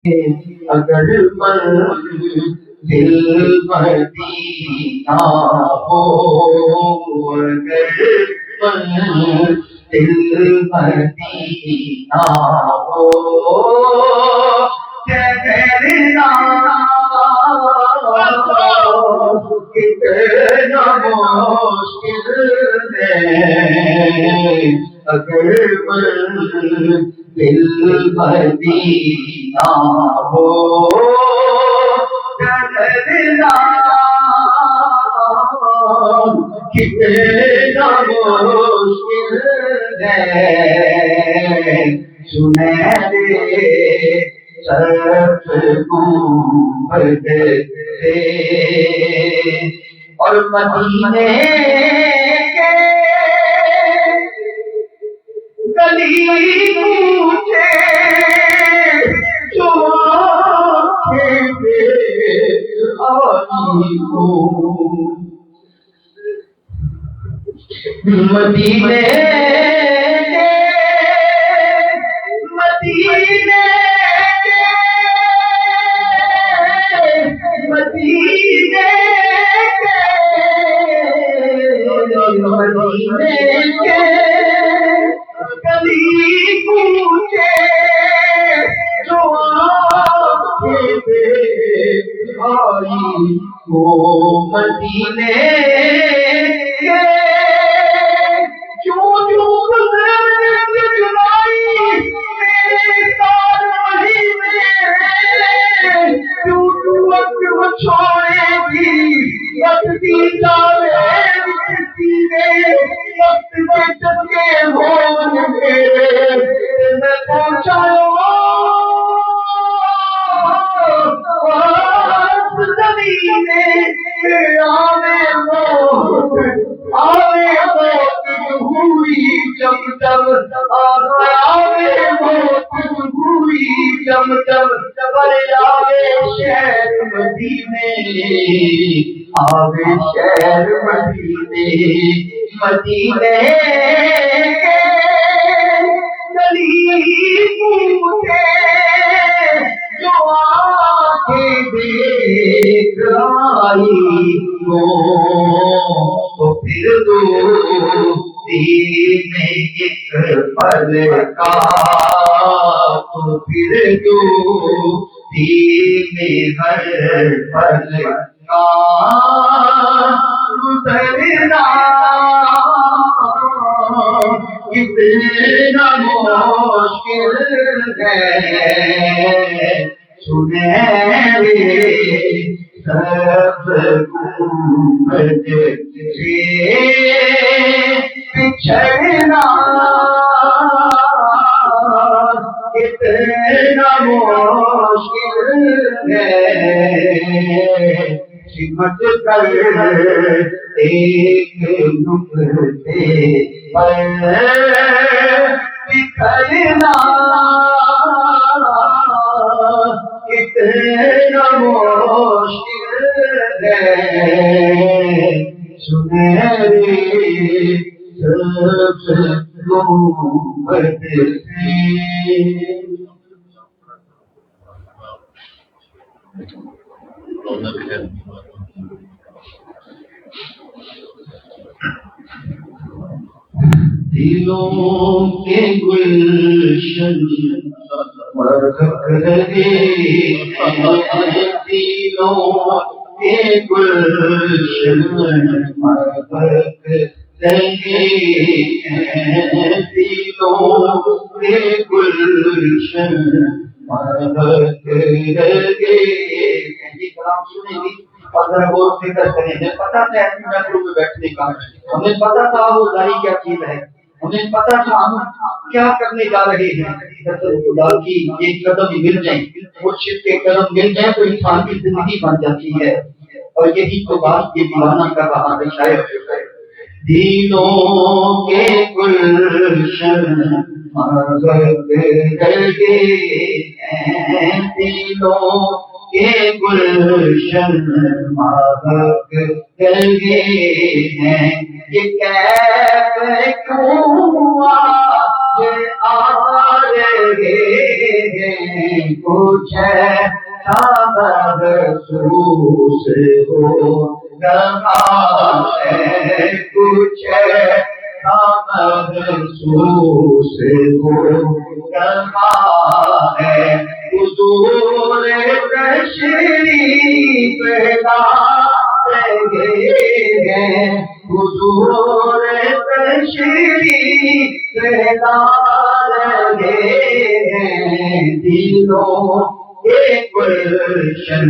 اگر منزل مدینہ ہو، اگر منزل مدینہ ہو، ٹھہرنا کتنا مشکل ہے، اگر دل مدینہ ہو، ٹھہرنا کتنا مشکل ہے، سنہرے سرف گنبد سے اور مدینے کے گلی کوچے جو آنکھیں دیکھ آئی ہوں، مدینے کے مدینے کے مدینے کے گلی کوچے جو آنکھیں دیکھ آئی وہ مدینے کے جو گزرنے کی جدائی میرے ساتھ مہینے جو وقت وہ چھوڑے گی وقتی جاوے سینے وقت کے چکے ہونگے میں پہنچاؤں زمین آوے موت ہوئی جب جب آوے موت ہوئی جب جب پر آوے شہر مدینے آوے شہر مدینے مدینے کے گلی کوچے جو آنکھیں دیکھ آئی تو پھر دوستی میں ایک پل کا تو پھر دوستی میں ہر پل کا گزرنا کتنا مشکل ہے، سنہرے سب گنبد سے بچھڑنا کتنا مشکل ہے، سمٹ کر ایک نقطے پر بکھرنا کتنا مشکل ہے، سنہرے سب گنبد سے دلوں کے گلشن مہک رہے ہیں، دلوں کے گلشن مہک رہے ہیں، دلوں کے گلشن مہک رہے ہیں۔ یہ کلام سنیں گی اور ذرا غور و فکر کریں، ہمیں پتا تھا ایسی محفلوں میں بیٹھنے کا، ہمیں پتا تھا وہ داری کیا چیز ہے، ہمیں پتا تھا ہم کیا کرنے جا رہے ہیں۔ خدا کی ایک قدم مل جائیں، مرشد کے قدم مل جائیں تو انسان کی زندگی بن جاتی ہے، اور یہی تو بات یہ دیوانہ کر رہا ہے شاید۔ دلوں کے گلشن مہک رہے ہیں، دلوں کے گلشن مہک رہے ہیں، یہ کیف کیوں آج آ رہے کچھ ایسا محسوس ہو رہا ہے، کچھ ایسا محسوس ہو رہا ہے، حضور تشریف لا رہے ہیں، حضور تشریف لا رہے ہیں، دلوں کے گلشن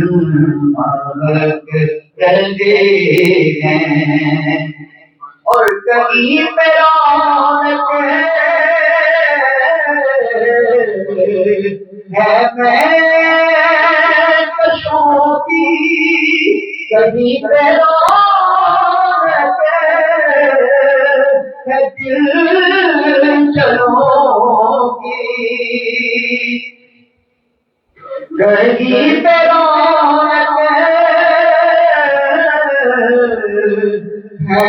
مہک رہے ہیں، اور کہیں پہ رونق ہے مہکشوں کی، کہیں پہ رونق ہے دل چلوں کی، کہیں پہ رونق ہے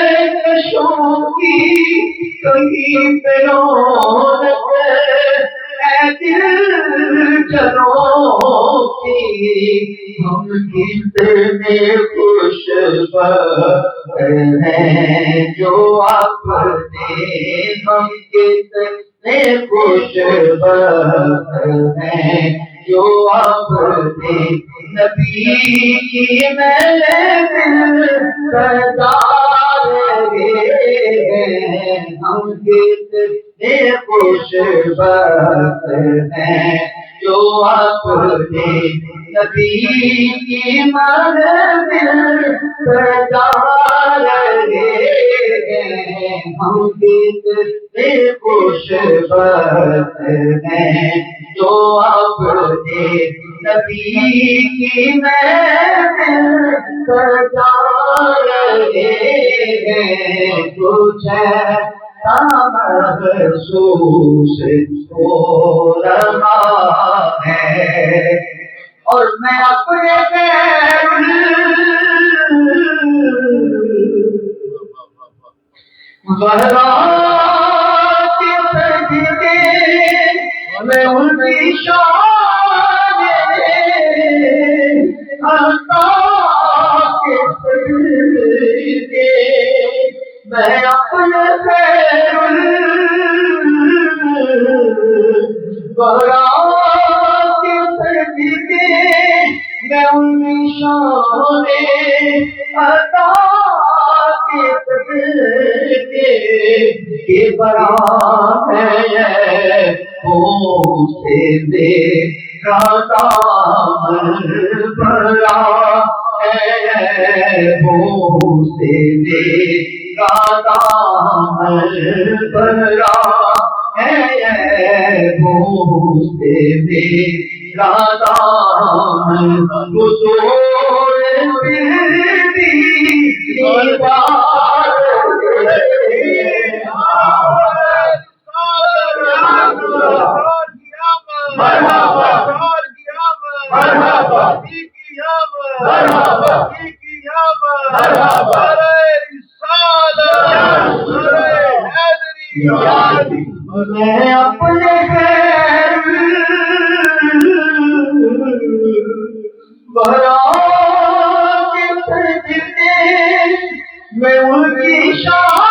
مہکشوں کی، کہیں پہ رونق ہے دل چلوں کی، ہم کتنے خوش بخت ہیں جو اپنے، ہم کتنے خوش بخت ہیں جو اپنے نبی کی محفل سجا رہے ہیں، ہم کتنے خوش بخت ہیں جو اپنے نبی کی محفل سجا رہے ہیں، ہم کتنے خوش بخت ہیں جو اپنے نبی کی محفل سجا رہے ہیں، کچھ ایسا محسوس ہو رہا ہے، اور میں اپنے زہرا کے سجدے میں ان کی شان عطا کے سجدے میں اپنے زہرا کے سجدے میں ان کی شان عطا کے سجدے کے برابر ہے وہ سے میرا دامن بھرا ہے، وہ سے میرا دامن بھرا ہے، وہ سے میرا دامن حضور پھر بھی میں اپنے بھرا کے سجدے میں ان کی شان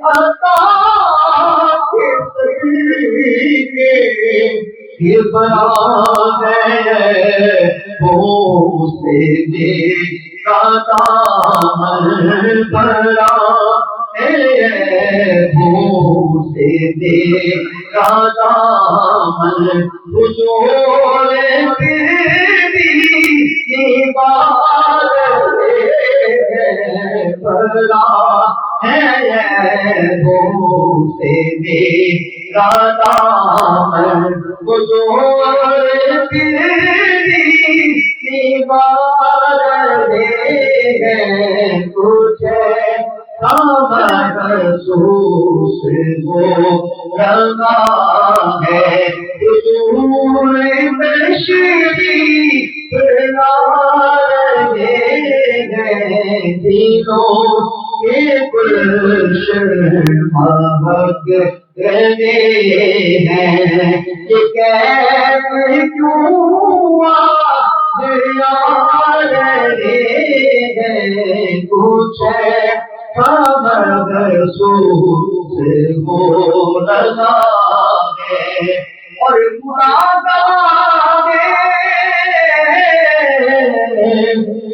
عطا کے سجدے کے برابر ہے وہ سے میرا دامن بھرا ہے، وہ سے میرا دامن حضور پھر بھی بار بھرا ہے، وہ سے میرا دامن حضور پھر بھی بار ہے، کچھ محسوس ہو رہا ہے، حضور تشریف لا رہے ہیں، دلوں کے گلشن مہک رہے ہیں کہ کیسے کیوں آج آ رہے ہیں کچھ خبر محسوس ہو رہا ہے اور خدا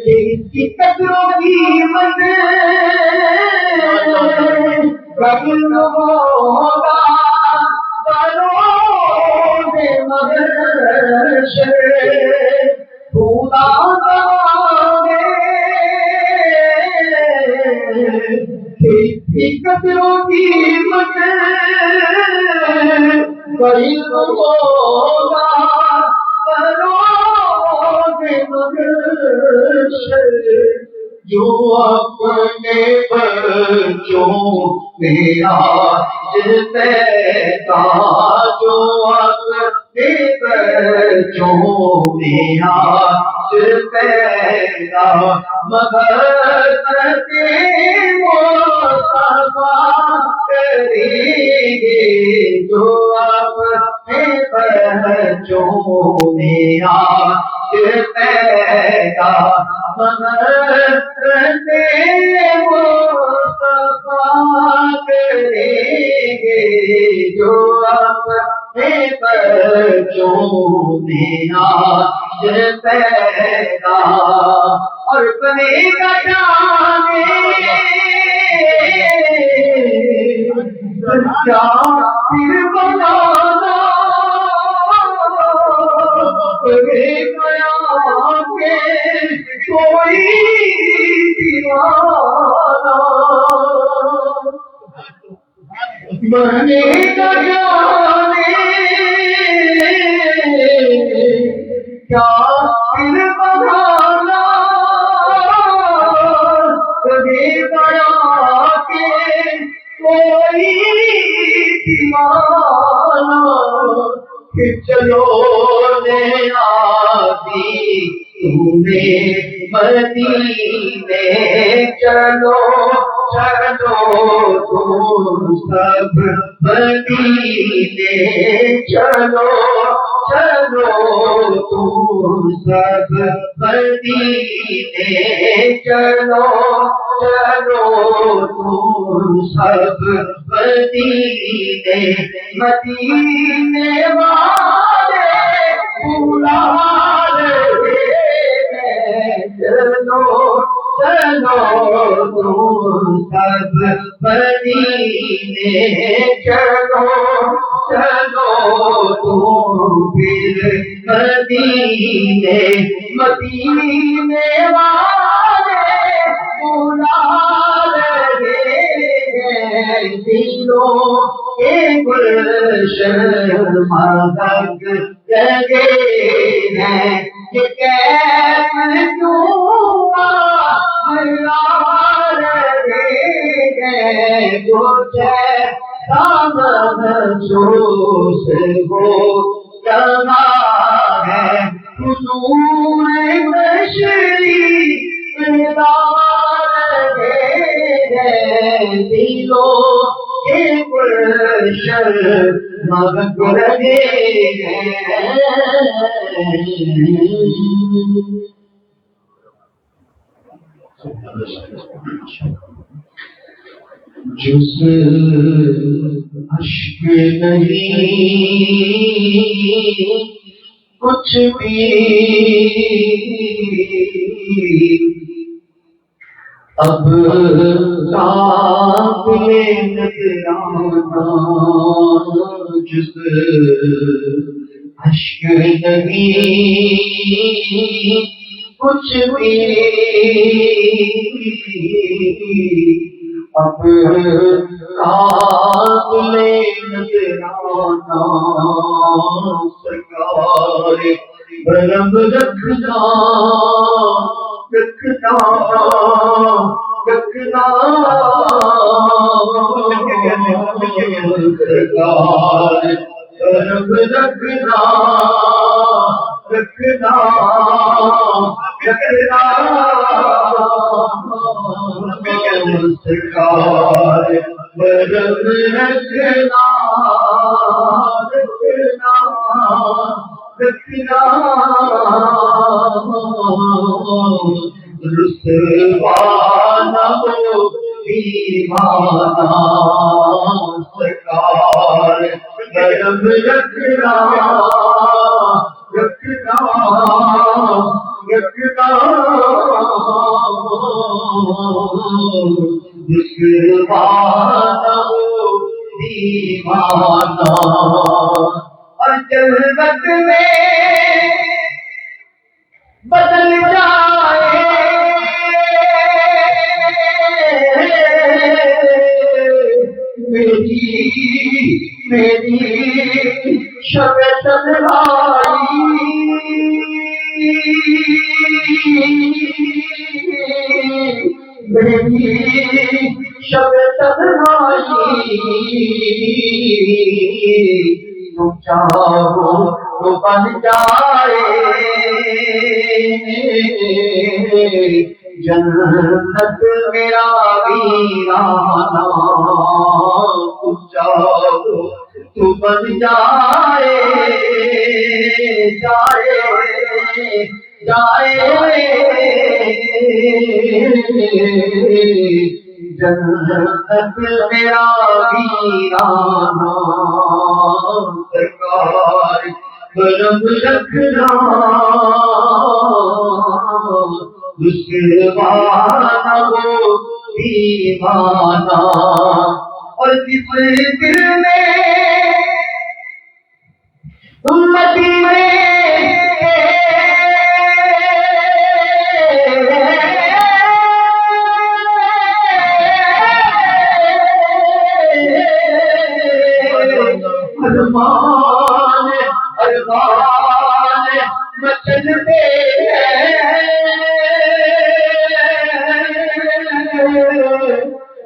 اس کی قدروں کی ہوگا قدروں کی ہوگا جو اپنے بچوں میں آج پیدا جو اپنے بچوں میں آج پیدا مغفرت مصطفیٰ کریں گے جو اپنے بچوں میں آج پیدا مغفرت مصطفیٰ کریں گے جو اپنے بچوں میں آج پیدا اور بنے گا جانے سچا پھر بنانا کوئی دیوانہ بنے گا جانے کیا پھر بنانا کبھی بنا کے کوئی دیوانہ پھر چلو تمہیں مدینے چلو چلو تم سب مدینے چلو چلو تم سب مدینے چلو چلو تم سب مدینے مدینے والے بلا چلو چلو تم سب مدینے چلو چلو تم پھر مدینے مدینے والے بلا رہے ہیں دلوں کے گلشن مہک رہے ہیں کہ کیسے کیوں آ رہے ہیں کچھ محسوس ہو رہا ہے حضور تشریف لا رہے ہیں دلوں کے گلشن مہک رہے ہیں جس اشک نہیں کچھ بھی اب قابل نظرانا جس اشک نہیں کچھ بھی اب قابل نظرانا سرکار برم رکھنا رکھنا رکھنا سرکار برم رکھنا رکھنا رکھنا سرکار برم رکھنا رکھنا رسوا نہ ہو دیوانہ سرکار کرم رکھنا رکھنا رکھنا رسوا نہ ہو دیوانہ اور جنت میں بدل جائے میری شب تنہائی میری شب تنہائی تم چاہو تو بن جائے جنت میرا ویرانہ تم چاہو تو بن جائے جائے جنت میرا ویرانہ سرکار کرم رکھنا رسوا نہ ہو دیوانہ اور جس دل میں امتی ارمان مچلتے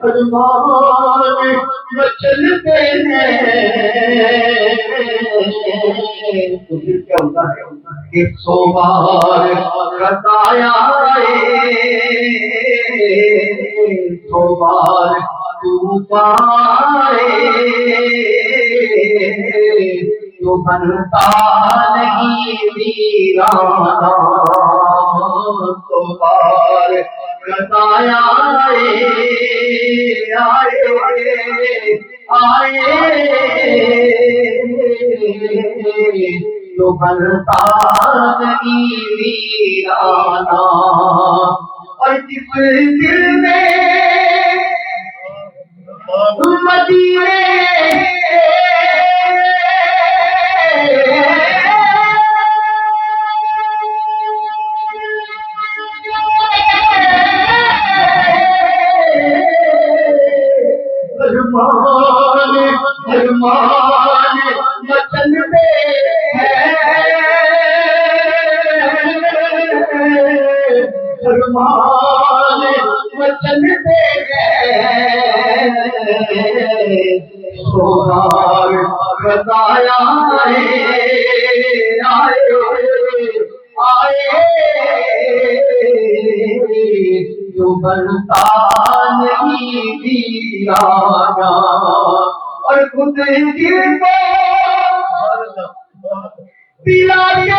ارمان مچلتے ہیں کیا ہوتا ہے کہ سوار خطایا سوار طوفان تو بنتا نہیں ویرانہ تو بار خطایا آئے تو بنتا نہیں ویرانہ اور جس دل میں مدینے ارمان مچلتے ہیں ارمان مچلتے ہیں سوار خطایا آئے جو بنتا نہیں ویرانہ اور خود دل کو پلاتے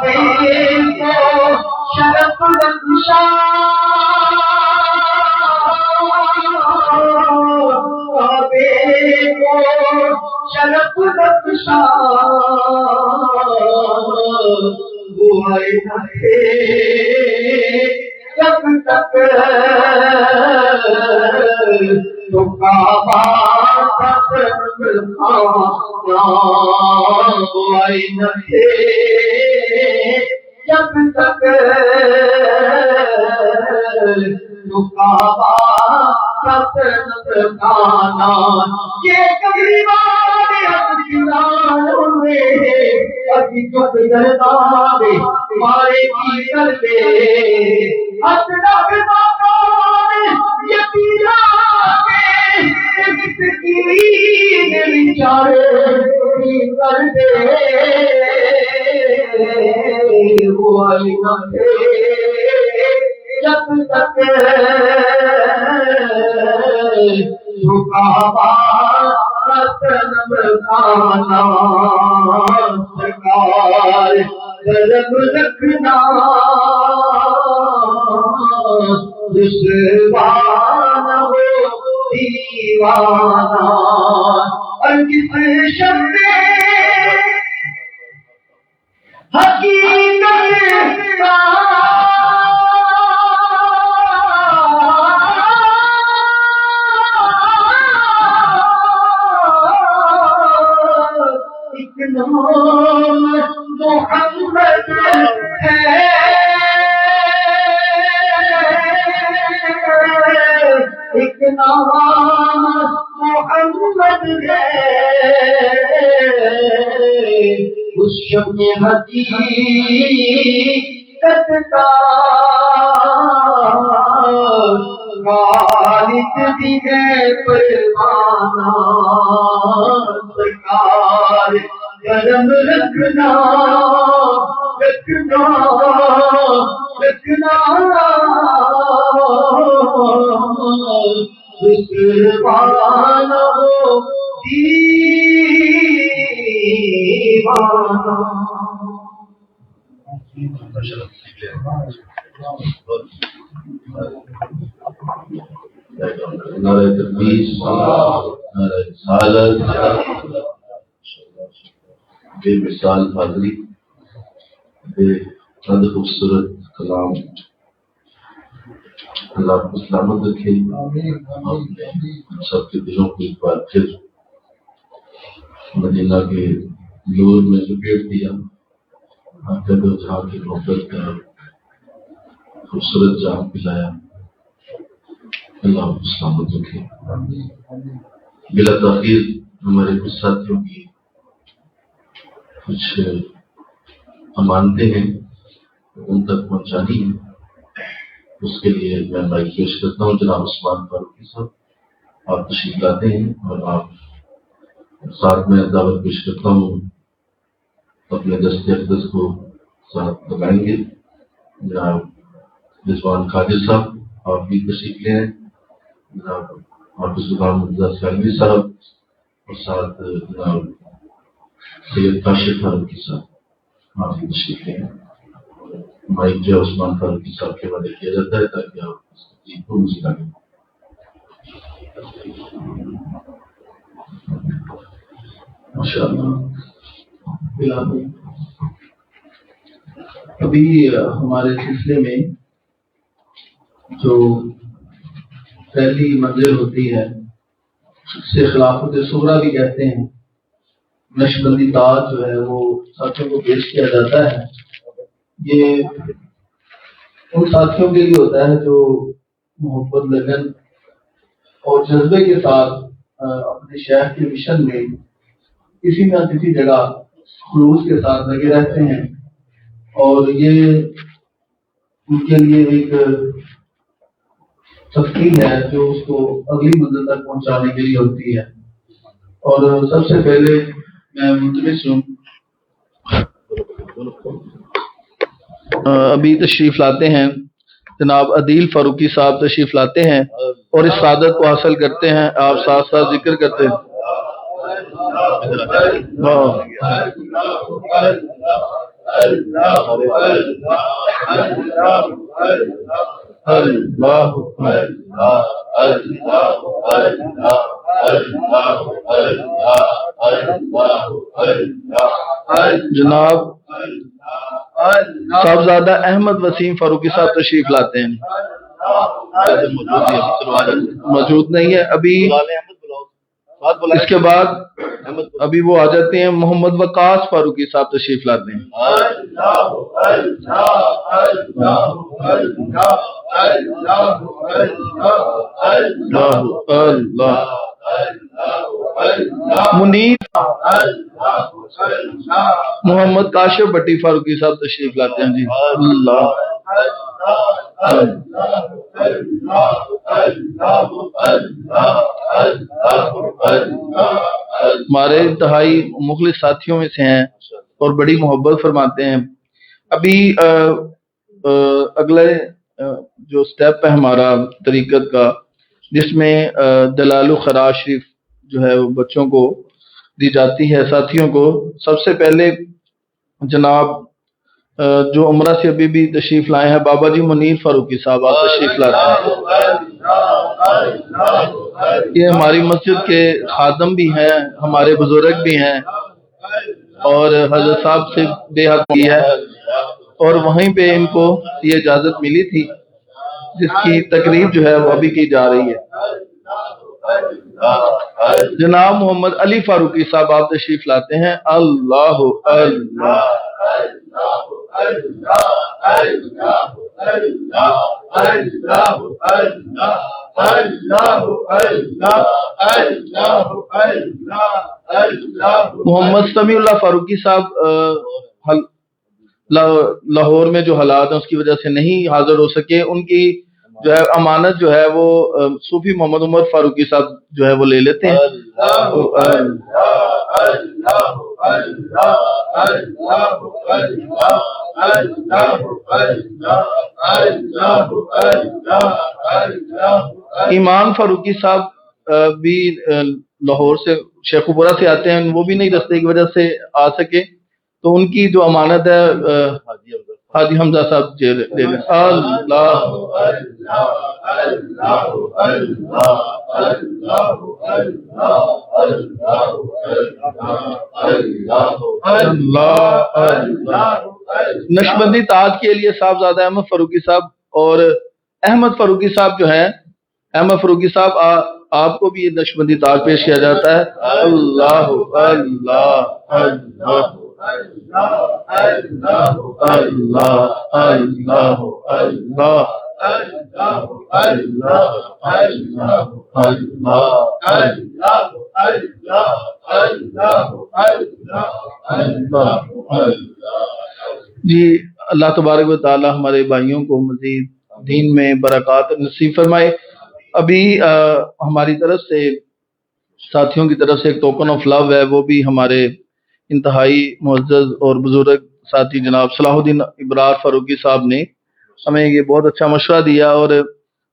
کو شرف بخشا کو شرف بخشا دعائے نہ تھے جب تک تو کعبہ دعائے نہ تھے جب تک تو کعبہ یہ کبھی ابھی تو گردانے مارے کی کرتے جب تک سرکار طلب رکھنا دشوار ہو دیوانہ اور کس شب حقیقت کا ایک نام محمد ہے ایک نام محمد ہے اس شب حقیقت کا غالب بھی ہے پروانہ سرکار کرم رکھنا رکھنا رکھنا دشوار ہو دیوانہ. نعرہ تکبیر، نعرہ رسالت، بے مثال حاضری، بے حد خوبصورت کلام. اللہ آپ کو سلامت رکھے، سب کے دلوں کو ایک بار پھر مدینہ کے نور میں لپیٹ دیا. آپ کے دو جہاں کی محبت کا خوبصورت جام پلایا. اللہ آپ کو سلامت رکھے. بلا تاخیر ہمارے کچھ ساتھیوں کی کچھ امانتیں ہیں ان تک پہنچانی ہے. اس کے لیے میں مائک پیش کرتا ہوں جناب عثمان فاروقی صاحب. آپ تشریف لاتے ہیں اور آپ ساتھ میں دعوت پیش کرتا ہوں اپنے دست اقدس کو ساتھ لگائیں گے. جناب رضوان خاجر صاحب آپ بھی تشریف لے آئیں. جناب حافظ غلام مرزا سالوی صاحب اور ساتھ جناب سید کاشف فاروقی صاحب آپ بھی تشریف لے آئیں. مائک جو عثمان فاروقی صاحب کے حوالے کیا جاتا ہے تاکہ آپ اس تقریب کو مزید آگے. ماشاء اللہ. ابھی ہمارے سلسلے میں جو پہلی منزل ہوتی ہے سے خلافت صغریٰ بھی کہتے ہیں. نقشبندی تاج جو ہے وہ ساتھیوں کو پیش کیا جاتا ہے. یہ ان ساتھیوں کے لیے ہوتا ہے جو محبت لگن اور جذبے کے ساتھ اپنے شیخ کے مشن میں کسی نہ کسی جگہ خلوص کے ساتھ لگے رہتے ہیں. اور یہ ان کے لیے ایک تفریح ہے جو اس کو اگلی منزل تک پہنچانے کے لیے ہوتی ہے. اور سب سے پہلے میں ملتمس ہوں ابھی تشریف لاتے ہیں جناب عدیل فاروقی صاحب تشریف لاتے ہیں اور اس سعادت کو حاصل کرتے ہیں. آپ ساتھ ساتھ ذکر کرتے ہیں. جناب صاحبزادہ احمد وسیم فاروقی صاحب تشریف لاتے ہیں. موجود نہیں ہے ابھی. اس کے بعد ابھی وہ آ جاتے ہیں. محمد وقاص فاروقی صاحب تشریف لاتے ہیں. منیر محمد کاشف بٹی فاروقی صاحب تشریف لاتے ہیں. جی اللہ ہمارے انتہائی مخلص ساتھیوں میں سے ہیں اور بڑی محبت فرماتے ہیں. ابھی اگلے جو سٹیپ ہے ہمارا طریقت کا، جس میں دلال خراج شریف جو ہے وہ بچوں کو دی جاتی ہے، ساتھیوں کو. سب سے پہلے جناب جو عمرہ سے ابھی بھی تشریف لائے ہیں بابا جی منیر فاروقی صاحب، آپ تشریف لاتے ہیں. یہ ہماری مسجد کے خادم بھی ہیں، ہمارے بزرگ بھی ہیں، اور حضرت صاحب سے بے حد کی ہے، اور وہیں پہ ان کو یہ اجازت ملی تھی، جس کی تقریب جو ہے وہ ابھی کی جا رہی ہے. جناب محمد علی فاروقی صاحب آپ تشریف لاتے ہیں. اللہ اللہ محمد سمیع اللہ فاروقی صاحب لاہور میں جو حالات ہیں اس کی وجہ سے نہیں حاضر ہو سکے. ان کی جو ہے امانت جو ہے وہ صوفی محمد عمر فاروقی صاحب جو ہے وہ لے لیتے ہیں. ایمان فاروقی صاحب بھی لاہور سے شیخوپورہ سے آتے ہیں، وہ بھی نہیں رستے کی وجہ سے آ سکے، تو ان کی جو امانت ہے حاجی حمزہ صاحب دے دیں. اللہ نشبندی تاج کے لیے صاحبزادہ احمد فاروقی صاحب اور احمد فاروقی صاحب جو ہیں، احمد فاروقی صاحب آپ کو بھی یہ نشبندی تاج پیش کیا جاتا ہے. اللہ اللہ اللہ اللہ اللہ جی اللہ تبارک و تعالی ہمارے بھائیوں کو مزید دین میں برکات نصیب فرمائے. ابھی ہماری طرف سے ساتھیوں کی طرف سے ایک ٹوکن آف لو ہے، وہ بھی ہمارے انتہائی معزز اور بزرگ ساتھی جناب صلاح الدین ابرار فاروقی صاحب نے ہمیں یہ بہت اچھا مشورہ دیا. اور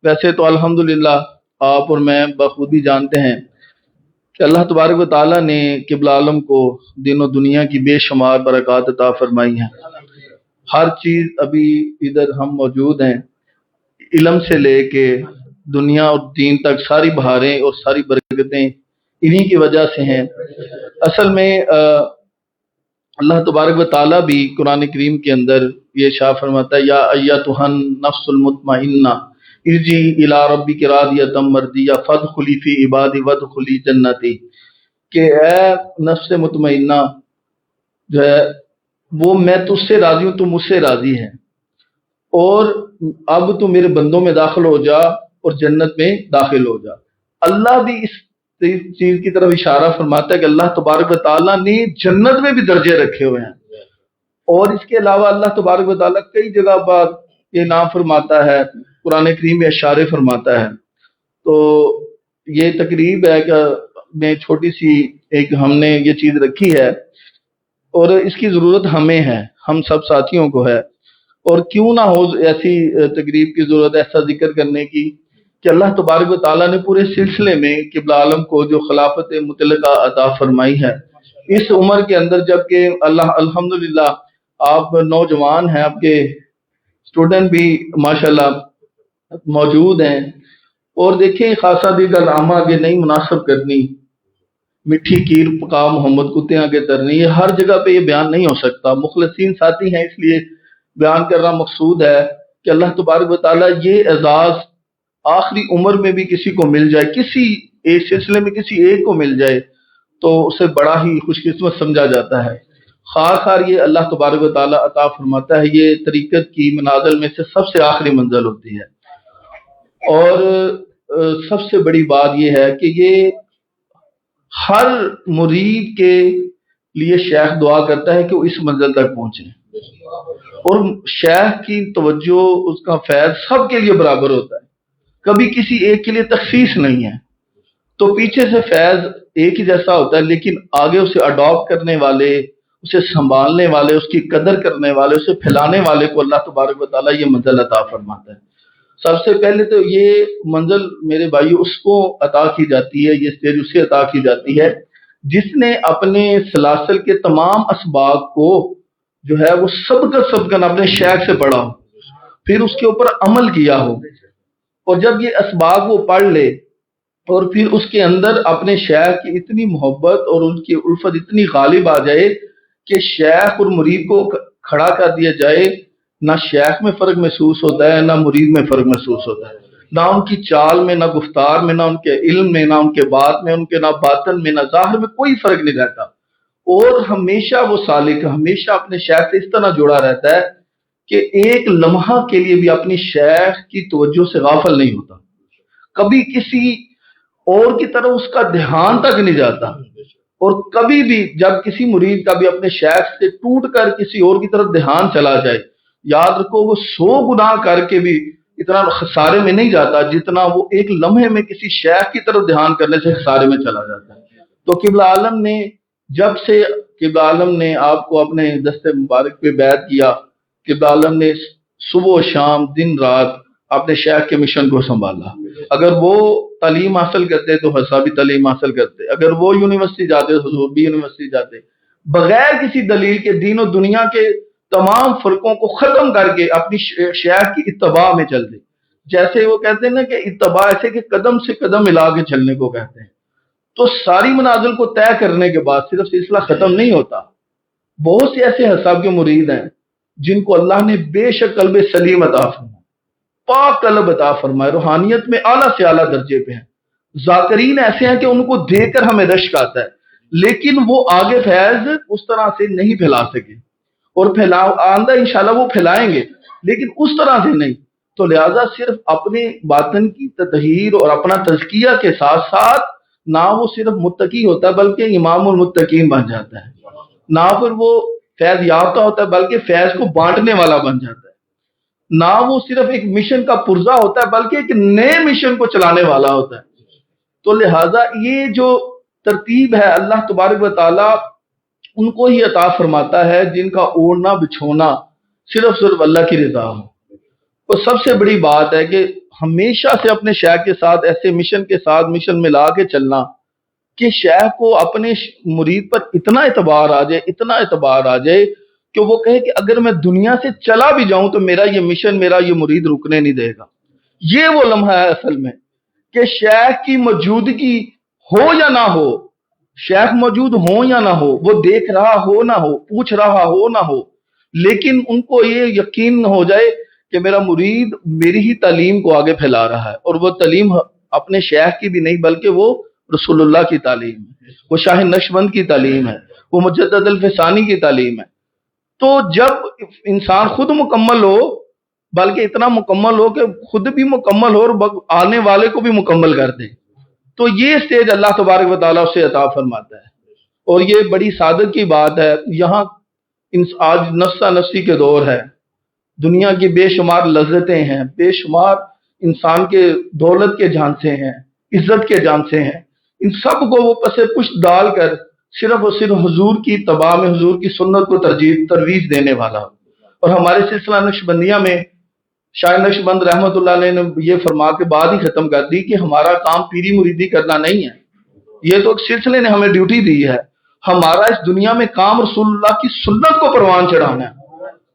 ویسے تو الحمدللہ آپ اور میں بخوبی جانتے ہیں کہ اللہ تبارک و تعالیٰ نے قبلہ عالم کو دین و دنیا کی بے شمار برکات عطا فرمائی ہیں. ہر چیز ابھی ادھر ہم موجود ہیں، علم سے لے کے دنیا اور دین تک ساری بہاریں اور ساری برکتیں انہی کی وجہ سے ہیں. اصل میں اللہ تبارک و تعالیٰ بھی قرآن کریم کے اندر یہ ارشاد فرماتا ہے، یا ایتھا النفس المطمئنہ ارجعی الی ربک راضیۃ مرضیہ فادخلی فی عبادی وادخلی جنتی، کہ اے نفس مطمئنہ جو ہے وہ میں تجھ سے راضی ہوں، تو مجھ سے راضی ہے، اور اب تو میرے بندوں میں داخل ہو جا اور جنت میں داخل ہو جا. اللہ بھی اس چیز کی طرف اشارہ فرماتا ہے کہ اللہ تبارک و تعالیٰ نے جنت میں بھی درجے رکھے ہوئے ہیں، اور اس کے علاوہ اللہ تبارک و تعالیٰ کئی جگہ بعد یہ نام فرماتا ہے، قرآن کریم میں اشارے فرماتا ہے. تو یہ تقریب ہے کہ میں چھوٹی سی ایک ہم نے یہ چیز رکھی ہے، اور اس کی ضرورت ہمیں ہے، ہم سب ساتھیوں کو ہے. اور کیوں نہ ہو ایسی تقریب کی ضرورت، ایسا ذکر کرنے کی کہ اللہ تبارک و تعالیٰ نے پورے سلسلے میں قبلہ عالم کو جو خلافت مطلقہ عطا فرمائی ہے اس عمر کے اندر، جبکہ اللہ الحمدللہ آپ نوجوان ہیں, آپ کے اسٹوڈنٹ بھی ماشاءاللہ موجود ہیں, اور دیکھیں خاصا دیگر آمہ آگے نہیں مناسب کرنی, مٹھی کیر پکا محمد کتے آگے ترنی, یہ ہر جگہ پہ یہ بیان نہیں ہو سکتا. مخلصین ساتھی ہیں اس لیے بیان کرنا مقصود ہے کہ اللہ تبارک و تعالیٰ یہ اعزاز آخری عمر میں بھی کسی کو مل جائے, کسی ایک سلسلے میں کسی ایک کو مل جائے تو اسے بڑا ہی خوش قسمت سمجھا جاتا ہے. خاص یہ اللہ تبارک و تعالیٰ عطا فرماتا ہے. یہ طریقت کی منازل میں سے سب سے آخری منزل ہوتی ہے, اور سب سے بڑی بات یہ ہے کہ یہ ہر مرید کے لیے شیخ دعا کرتا ہے کہ وہ اس منزل تک پہنچے, اور شیخ کی توجہ, اس کا فیض سب کے لیے برابر ہوتا ہے, کبھی کسی ایک کے لیے تخصیص نہیں ہے. تو پیچھے سے فیض ایک ہی جیسا ہوتا ہے, لیکن آگے اسے اڈاپٹ کرنے والے, اسے سنبھالنے والے, اس کی قدر کرنے والے, اسے پھیلانے والے کو اللہ تبارک و تعالیٰ یہ منزل عطا فرماتا ہے. سب سے پہلے تو یہ منزل میرے بھائی اس کو عطا کی جاتی ہے, یہ اسٹیج اسے عطا کی جاتی ہے جس نے اپنے سلاسل کے تمام اسباق کو جو ہے وہ سبقن اپنے شیخ سے پڑھا ہو, پھر اس کے اوپر عمل کیا ہو, اور جب یہ اسباق وہ پڑھ لے اور پھر اس کے اندر اپنے شیخ کی اتنی محبت اور ان کی الفت اتنی غالب آ جائے کہ شیخ اور مرید کو کھڑا کر دیا جائے, نہ شیخ میں فرق محسوس ہوتا ہے, نہ مرید میں فرق محسوس ہوتا ہے, نہ ان کی چال میں, نہ گفتار میں, نہ ان کے علم میں, نہ ان کے بات میں, ان کے نہ باطن میں, نہ ظاہر میں کوئی فرق نہیں رہتا. اور ہمیشہ وہ سالک ہمیشہ اپنے شیخ سے اس طرح جڑا رہتا ہے کہ ایک لمحہ کے لیے بھی اپنی شیخ کی توجہ سے غافل نہیں ہوتا, کبھی کسی اور کی طرف اس کا دھیان تک نہیں جاتا. اور کبھی بھی جب کسی مرید کا بھی اپنے شیخ سے ٹوٹ کر کسی اور کی طرف دھیان چلا جائے, یاد رکھو وہ 100 گناہ کر کے بھی اتنا خسارے میں نہیں جاتا جتنا وہ ایک لمحے میں کسی شیخ کی طرف دھیان کرنے سے خسارے میں چلا جاتا ہے. تو قبلہ عالم نے جب سے قبلہ عالم نے آپ کو اپنے دست مبارک پہ بیعت کیا, قبلہ عالم نے صبح و شام دن رات اپنے شیخ کے مشن کو سنبھالا. اگر وہ تعلیم حاصل کرتے تو حضرت بھی تعلیم حاصل کرتے, اگر وہ یونیورسٹی جاتے تو حضور بھی یونیورسٹی جاتے, بغیر کسی دلیل کے دین و دنیا کے تمام فرقوں کو ختم کر کے اپنی شیخ کی اتباع میں چل دے. جیسے وہ کہتے ہیں نا کہ اتباع ایسے کہ قدم سے قدم ملا کے چلنے کو کہتے ہیں. تو ساری منازل کو طے کرنے کے بعد صرف سلسلہ ختم نہیں ہوتا. بہت سے ایسے حساب کے مرید ہیں جن کو اللہ نے بے شک قلب سلیم عطا فرمایا, پاک قلب عطا فرمائے, روحانیت میں اعلیٰ سے اعلیٰ درجے پہ ہیں. ذاکرین ایسے ہیں کہ ان کو دیکھ کر ہمیں رشک آتا ہے, لیکن وہ آگے فیض اس طرح سے نہیں پھیلا سکے, اور آندہ انشاءاللہ وہ پھیلائیں گے لیکن اس طرح سے نہیں. تو لہٰذا صرف اپنے باطن کی تطہیر اور اپنا تزکیہ کے ساتھ ساتھ نہ وہ صرف متقی ہوتا ہے بلکہ امام المتقین بن جاتا ہے, نہ پھر وہ فیض یافتہ ہوتا ہے بلکہ فیض کو بانٹنے والا بن جاتا ہے, نہ وہ صرف ایک مشن کا پرزہ ہوتا ہے بلکہ ایک نئے مشن کو چلانے والا ہوتا ہے. تو لہٰذا یہ جو ترتیب ہے اللہ تبارک و تعالیٰ ان کو ہی عطا فرماتا ہے جن کا اوڑھنا بچھونا صرف اللہ کی رضا ہو. اور سب سے بڑی بات ہے کہ ہمیشہ سے اپنے شیخ کے ساتھ ایسے مشن کے ساتھ مشن ملا کے چلنا کہ شیخ کو اپنے مرید پر اتنا اعتبار آ جائے, اتنا اعتبار آ جائے کہ وہ کہے کہ اگر میں دنیا سے چلا بھی جاؤں تو میرا یہ مشن, میرا یہ مرید رکنے نہیں دے گا. یہ وہ لمحہ ہے اصل میں کہ شیخ کی موجودگی ہو یا نہ ہو, شیخ موجود ہو یا نہ ہو, وہ دیکھ رہا ہو نہ ہو, پوچھ رہا ہو نہ ہو, لیکن ان کو یہ یقین ہو جائے کہ میرا مرید میری ہی تعلیم کو آگے پھیلا رہا ہے, اور وہ تعلیم اپنے شیخ کی بھی نہیں بلکہ وہ رسول اللہ کی تعلیم ہے, وہ شاہ نقشبند کی تعلیم ہے, وہ مجدد الفسانی کی تعلیم ہے. تو جب انسان خود مکمل ہو, بلکہ اتنا مکمل ہو کہ خود بھی مکمل ہو اور آنے والے کو بھی مکمل کر دے, تو یہ سٹیج اللہ تبارک و تعالیٰ اسے عطا فرماتا ہے. اور یہ بڑی سعادت کی بات ہے. یہاں آج نفسا نفسی کے دور ہے, دنیا کی بے شمار لذتیں ہیں, بے شمار انسان کے دولت کے جھانسے ہیں, عزت کے جھانسے ہیں, ان سب کو وہ پسے پشت ڈال کر صرف اور صرف حضور کی اتباع میں, حضور کی سنت کو ترویج دینے والا. اور ہمارے سلسلہ نقشبندیہ میں شاہ نقشبند رحمۃ اللہ علیہ نے یہ فرما کے بعد ہی ختم کر دی کہ ہمارا کام پیری مریدی کرنا نہیں ہے, یہ تو سلسلے نے ہمیں ڈیوٹی دی ہے. ہمارا اس دنیا میں کام رسول اللہ کی سنت کو پروان چڑھانا ہے,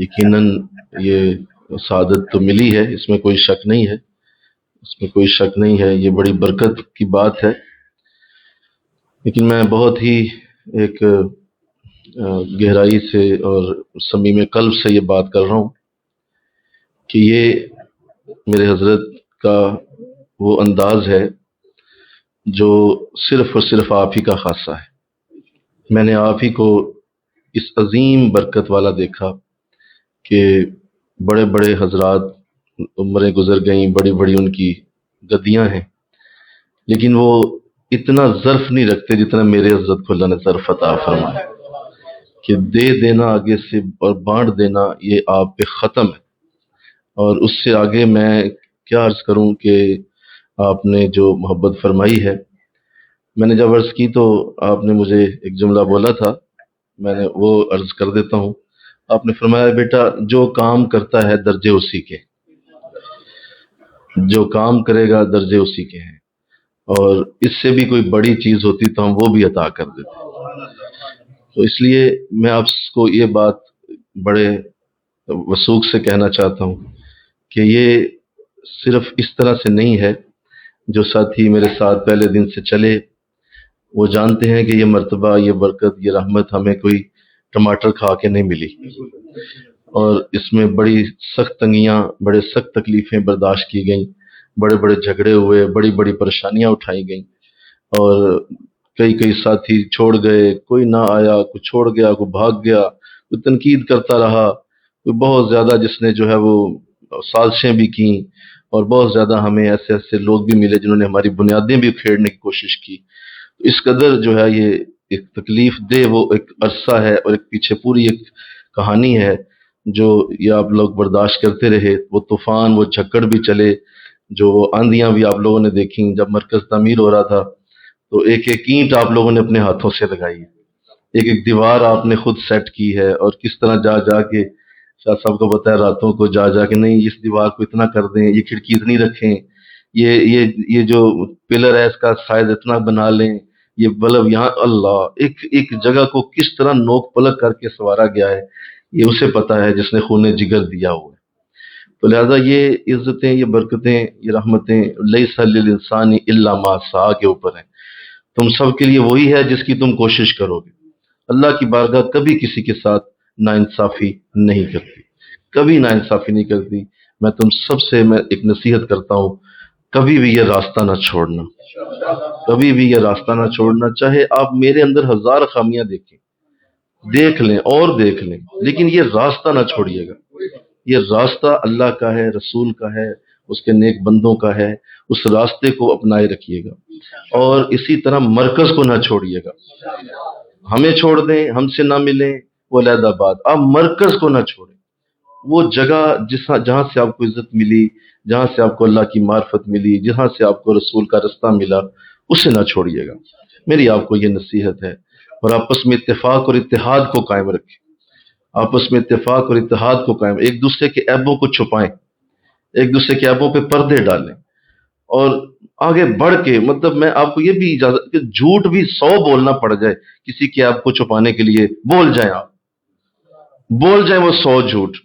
یقیناً یہ سعادت تو ملی ہے، اس میں کوئی شک نہیں ہے، اس میں کوئی شک نہیں ہے، یہ بڑی برکت کی بات ہے۔ لیکن میں بہت ہی ایک گہرائی سے اور صمیم قلب سے یہ بات کر رہا ہوں کہ یہ میرے حضرت کا وہ انداز ہے جو صرف اور صرف آپ ہی کا خاصہ ہے۔ میں نے آپ ہی کو اس عظیم برکت والا دیکھا کہ بڑے بڑے حضرات عمریں گزر گئیں، بڑی بڑی ان کی گدیاں ہیں، لیکن وہ اتنا ظرف نہیں رکھتے جتنا میرے حضرت کو اللہ نے ظرف عطا فرمایا کہ دے دینا آگے سے اور بانٹ دینا یہ آپ پہ ختم ہے۔ اور اس سے آگے میں کیا عرض کروں کہ آپ نے جو محبت فرمائی ہے، میں نے جب عرض کی تو آپ نے مجھے ایک جملہ بولا تھا، میں نے وہ عرض کر دیتا ہوں۔ آپ نے فرمایا بیٹا جو کام کرتا ہے درجے اسی کے، جو کام کرے گا درجے اسی کے ہیں، اور اس سے بھی کوئی بڑی چیز ہوتی تو ہم وہ بھی عطا کر دیتے۔ تو اس لیے میں آپ کو یہ بات بڑے وثوق سے کہنا چاہتا ہوں کہ یہ صرف اس طرح سے نہیں ہے۔ جو ساتھی میرے ساتھ پہلے دن سے چلے وہ جانتے ہیں کہ یہ مرتبہ، یہ برکت، یہ رحمت ہمیں کوئی ٹماٹر کھا کے نہیں ملی، اور اس میں بڑی سخت تنگیاں، بڑے سخت تکلیفیں برداشت کی گئیں، بڑے بڑے جھگڑے ہوئے، بڑی بڑی پریشانیاں اٹھائی گئیں، اور کئی ساتھی چھوڑ گئے، کوئی نہ آیا، کوئی چھوڑ گیا، کوئی بھاگ گیا، کوئی تنقید کرتا رہا، کوئی بہت زیادہ جس نے جو ہے وہ سازشیں بھی کیں، اور بہت زیادہ ہمیں ایسے ایسے لوگ بھی ملے جنہوں نے ہماری بنیادیں بھی کھیڑنے کی کوشش کی۔ اس قدر جو ہے یہ ایک تکلیف دہ وہ ایک عرصہ ہے، اور ایک پیچھے پوری ایک کہانی ہے جو یہ آپ لوگ برداشت کرتے رہے۔ وہ طوفان، وہ جھکڑ بھی چلے، جو آندیاں بھی آپ لوگوں نے دیکھیں۔ جب مرکز تعمیر ہو رہا تھا تو ایک ایک اینٹ آپ لوگوں نے اپنے ہاتھوں سے لگائی ہے، ایک ایک دیوار آپ نے خود سیٹ کی ہے، اور کس طرح جا جا کے شاہ صاحب کو بتایا راتوں کو جا جا کے نہیں اس دیوار کو اتنا کر دیں، یہ کھڑکی اتنی رکھیں، یہ جو پلر ہے اس کا سائز اتنا بنا لیں، یہ بلب یہاں، اللہ ایک جگہ کو کس طرح نوک پلک کر کے سنوارا گیا ہے یہ اسے پتا ہے جس نے خون جگر دیا ہوا ہے۔ تو لہذا یہ عزتیں، یہ برکتیں، یہ رحمتیں لیس للانسان الا ما سعی کے اوپر ہیں۔ تم سب کے لیے وہی ہے جس کی تم کوشش کرو گے۔ اللہ کی بارگاہ کبھی کسی کے ساتھ ناانصافی نہیں کرتی، کبھی ناانصافی نہیں کرتی۔ میں تم سب سے میں ایک نصیحت کرتا ہوں، کبھی بھی یہ راستہ نہ چھوڑنا، کبھی بھی یہ راستہ نہ چھوڑنا، چاہے آپ میرے اندر 1000 خامیاں دیکھ لیں اور دیکھ لیں، لیکن یہ راستہ نہ چھوڑیے گا۔ یہ راستہ اللہ کا ہے، رسول کا ہے، اس کے نیک بندوں کا ہے، اس راستے کو اپنائے رکھیے گا، اور اسی طرح مرکز کو نہ چھوڑیے گا۔ ہمیں چھوڑ دیں، ہم سے نہ ملیں، وہ علیحدہ بات، آپ مرکز کو نہ چھوڑیں۔ وہ جگہ جہاں سے آپ کو عزت ملی، جہاں سے آپ کو اللہ کی معرفت ملی، جہاں سے آپ کو رسول کا رستہ ملا، اسے نہ چھوڑیے گا۔ میری آپ کو یہ نصیحت ہے، اور آپس میں اتفاق اور اتحاد کو قائم رکھیں، آپس میں اتفاق اور اتحاد کو قائم، ایک دوسرے کے عیبوں کو چھپائیں، ایک دوسرے کے عیبوں پہ پردے ڈالیں، اور آگے بڑھ کے مطلب میں آپ کو یہ بھی اجازت کہ جھوٹ بھی 100 بولنا پڑ جائے کسی کے عیب کو چھپانے کے لیے، بول جائیں، آپ بول جائیں وہ 100 جھوٹ،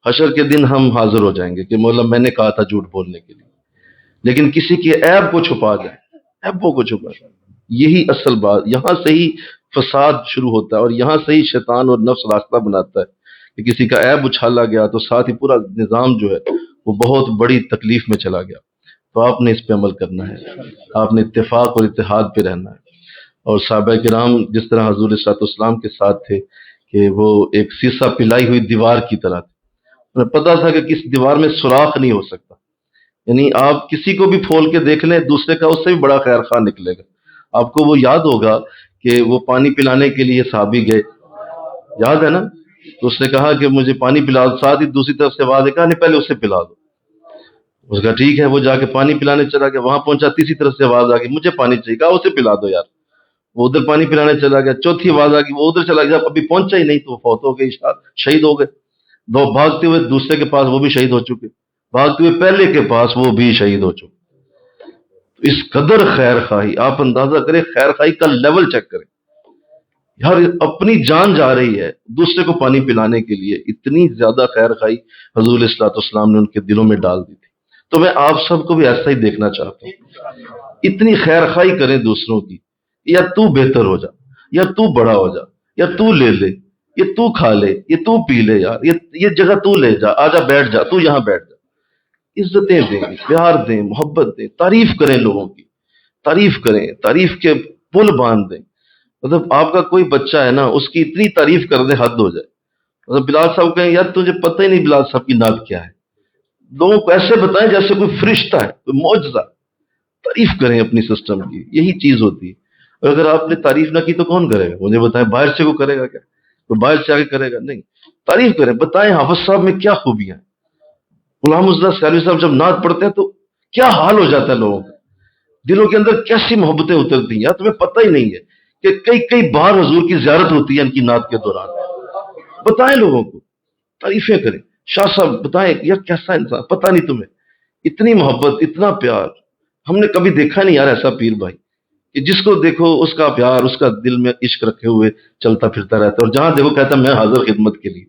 حشر کے دن ہم حاضر ہو جائیں گے کہ مولا میں نے کہا تھا جھوٹ بولنے کے لیے، لیکن کسی کے عیب کو چھپا جائیں، عیبوں کو چھپا جائیں، یہی اصل بات، یہاں سے ہی فساد شروع ہوتا ہے، اور یہاں سے ہی شیطان اور نفس راستہ بناتا ہے کہ کسی کا عیب اچھالا گیا تو ساتھ ہی پورا نظام جو ہے وہ بہت بڑی تکلیف میں چلا گیا۔ تو آپ نے اس پہ عمل کرنا ہے، آپ نے اتفاق اور اتحاد پہ رہنا ہے، اور صحابہ کرام جس طرح حضور صلی اللہ علیہ وسلم کے ساتھ تھے کہ وہ ایک سیسا پلائی ہوئی دیوار کی طرح تھے، انہیں پتا تھا کہ کس دیوار میں سوراخ نہیں ہو سکتا، یعنی آپ کسی کو بھی پھول کے دیکھ لیں دوسرے کا اس سے بھی بڑا خیر خواہ نکلے گا۔ آپ کو وہ یاد ہوگا کہ وہ پانی پلانے کے لیے صحابی گئے، یاد ہے نا، تو اس نے کہا کہ مجھے پانی پلا دو، ساتھ ہی دوسری طرف سے آواز کہا نہیں پہلے اسے پلا دو، اس کا ٹھیک ہے، وہ جا کے پانی پلانے چلا گیا، وہاں پہنچا تیسری طرف سے آواز آ گئی مجھے پانی چاہیے، کہا اسے پلا دو یار، وہ ادھر پانی پلانے چلا گیا، چوتھی آواز آ گئی وہ ادھر چلا گیا، ابھی پہنچا ہی نہیں تو وہ فوت ہو گئے، شہید ہو گئے، دو بھاگتے ہوئے دوسرے کے پاس وہ بھی شہید ہو چکے، بھاگتے ہوئے پہلے کے پاس وہ بھی شہید ہو چکے۔ اس قدر خیر خواہی، آپ اندازہ کریں خیر خواہی کا لیول چیک کریں، یار اپنی جان جا رہی ہے دوسرے کو پانی پلانے کے لیے، اتنی زیادہ خیر خائی حضور علیہ الصلوۃ والسلام نے ان کے دلوں میں ڈال دی تھی۔ تو میں آپ سب کو بھی ایسا ہی دیکھنا چاہتا ہوں، اتنی خیر خائی کریں دوسروں کی، یا تو بہتر ہو جا، یا تو بڑا ہو جا، یا تو لے لے، یہ تو کھا لے، یہ تو پی لے، یار یہ جگہ تو لے جا، آ جا بیٹھ جا، تو یہاں بیٹھ جا۔ عزتیں دیں، پیار دیں، محبت دیں، تعریف کریں، لوگوں کی تعریف کریں، تعریف کے پل باندھ دیں۔ مطلب آپ کا کوئی بچہ ہے نا، اس کی اتنی تعریف کر دیں حد ہو جائے۔ مطلب بلال صاحب کہیں یار تجھے پتہ ہی نہیں بلال صاحب کی نعت کیا ہے، لوگوں کو ایسے بتائیں جیسے کوئی فرشتہ ہے، کوئی معجزہ۔ تعریف کریں اپنی سسٹم کی، یہی چیز ہوتی ہے۔ اور اگر آپ نے تعریف نہ کی تو کون کرے گا؟ مجھے بتائیں، باہر سے کو کرے گا کیا؟ کوئی باہر سے آگے کرے گا؟ نہیں۔ تعریف کریں، بتائیں حافظ صاحب میں کیا خوبیاں ہیں۔ غلام حسن سیالوی صاحب جب نعت پڑھتے ہیں تو کیا حال ہو جاتا ہے لوگوں کا، دلوں کے اندر کیسی محبتیں اترتی ہیں، یار تمہیں پتہ ہی نہیں ہے کہ کئی بار حضور کی زیارت ہوتی ہے ان کی نعت کے دوران۔ بتائیں لوگوں کو، تعریفیں کریں۔ شاہ صاحب بتائیں یار کیسا انسان، پتہ نہیں تمہیں، اتنی محبت، اتنا پیار۔ ہم نے کبھی دیکھا نہیں یار ایسا پیر بھائی کہ جس کو دیکھو اس کا پیار، اس کا دل میں عشق رکھے ہوئے چلتا پھرتا رہتا ہے، اور جہاں دیکھو کہتا میں حاضر خدمت کے لیے۔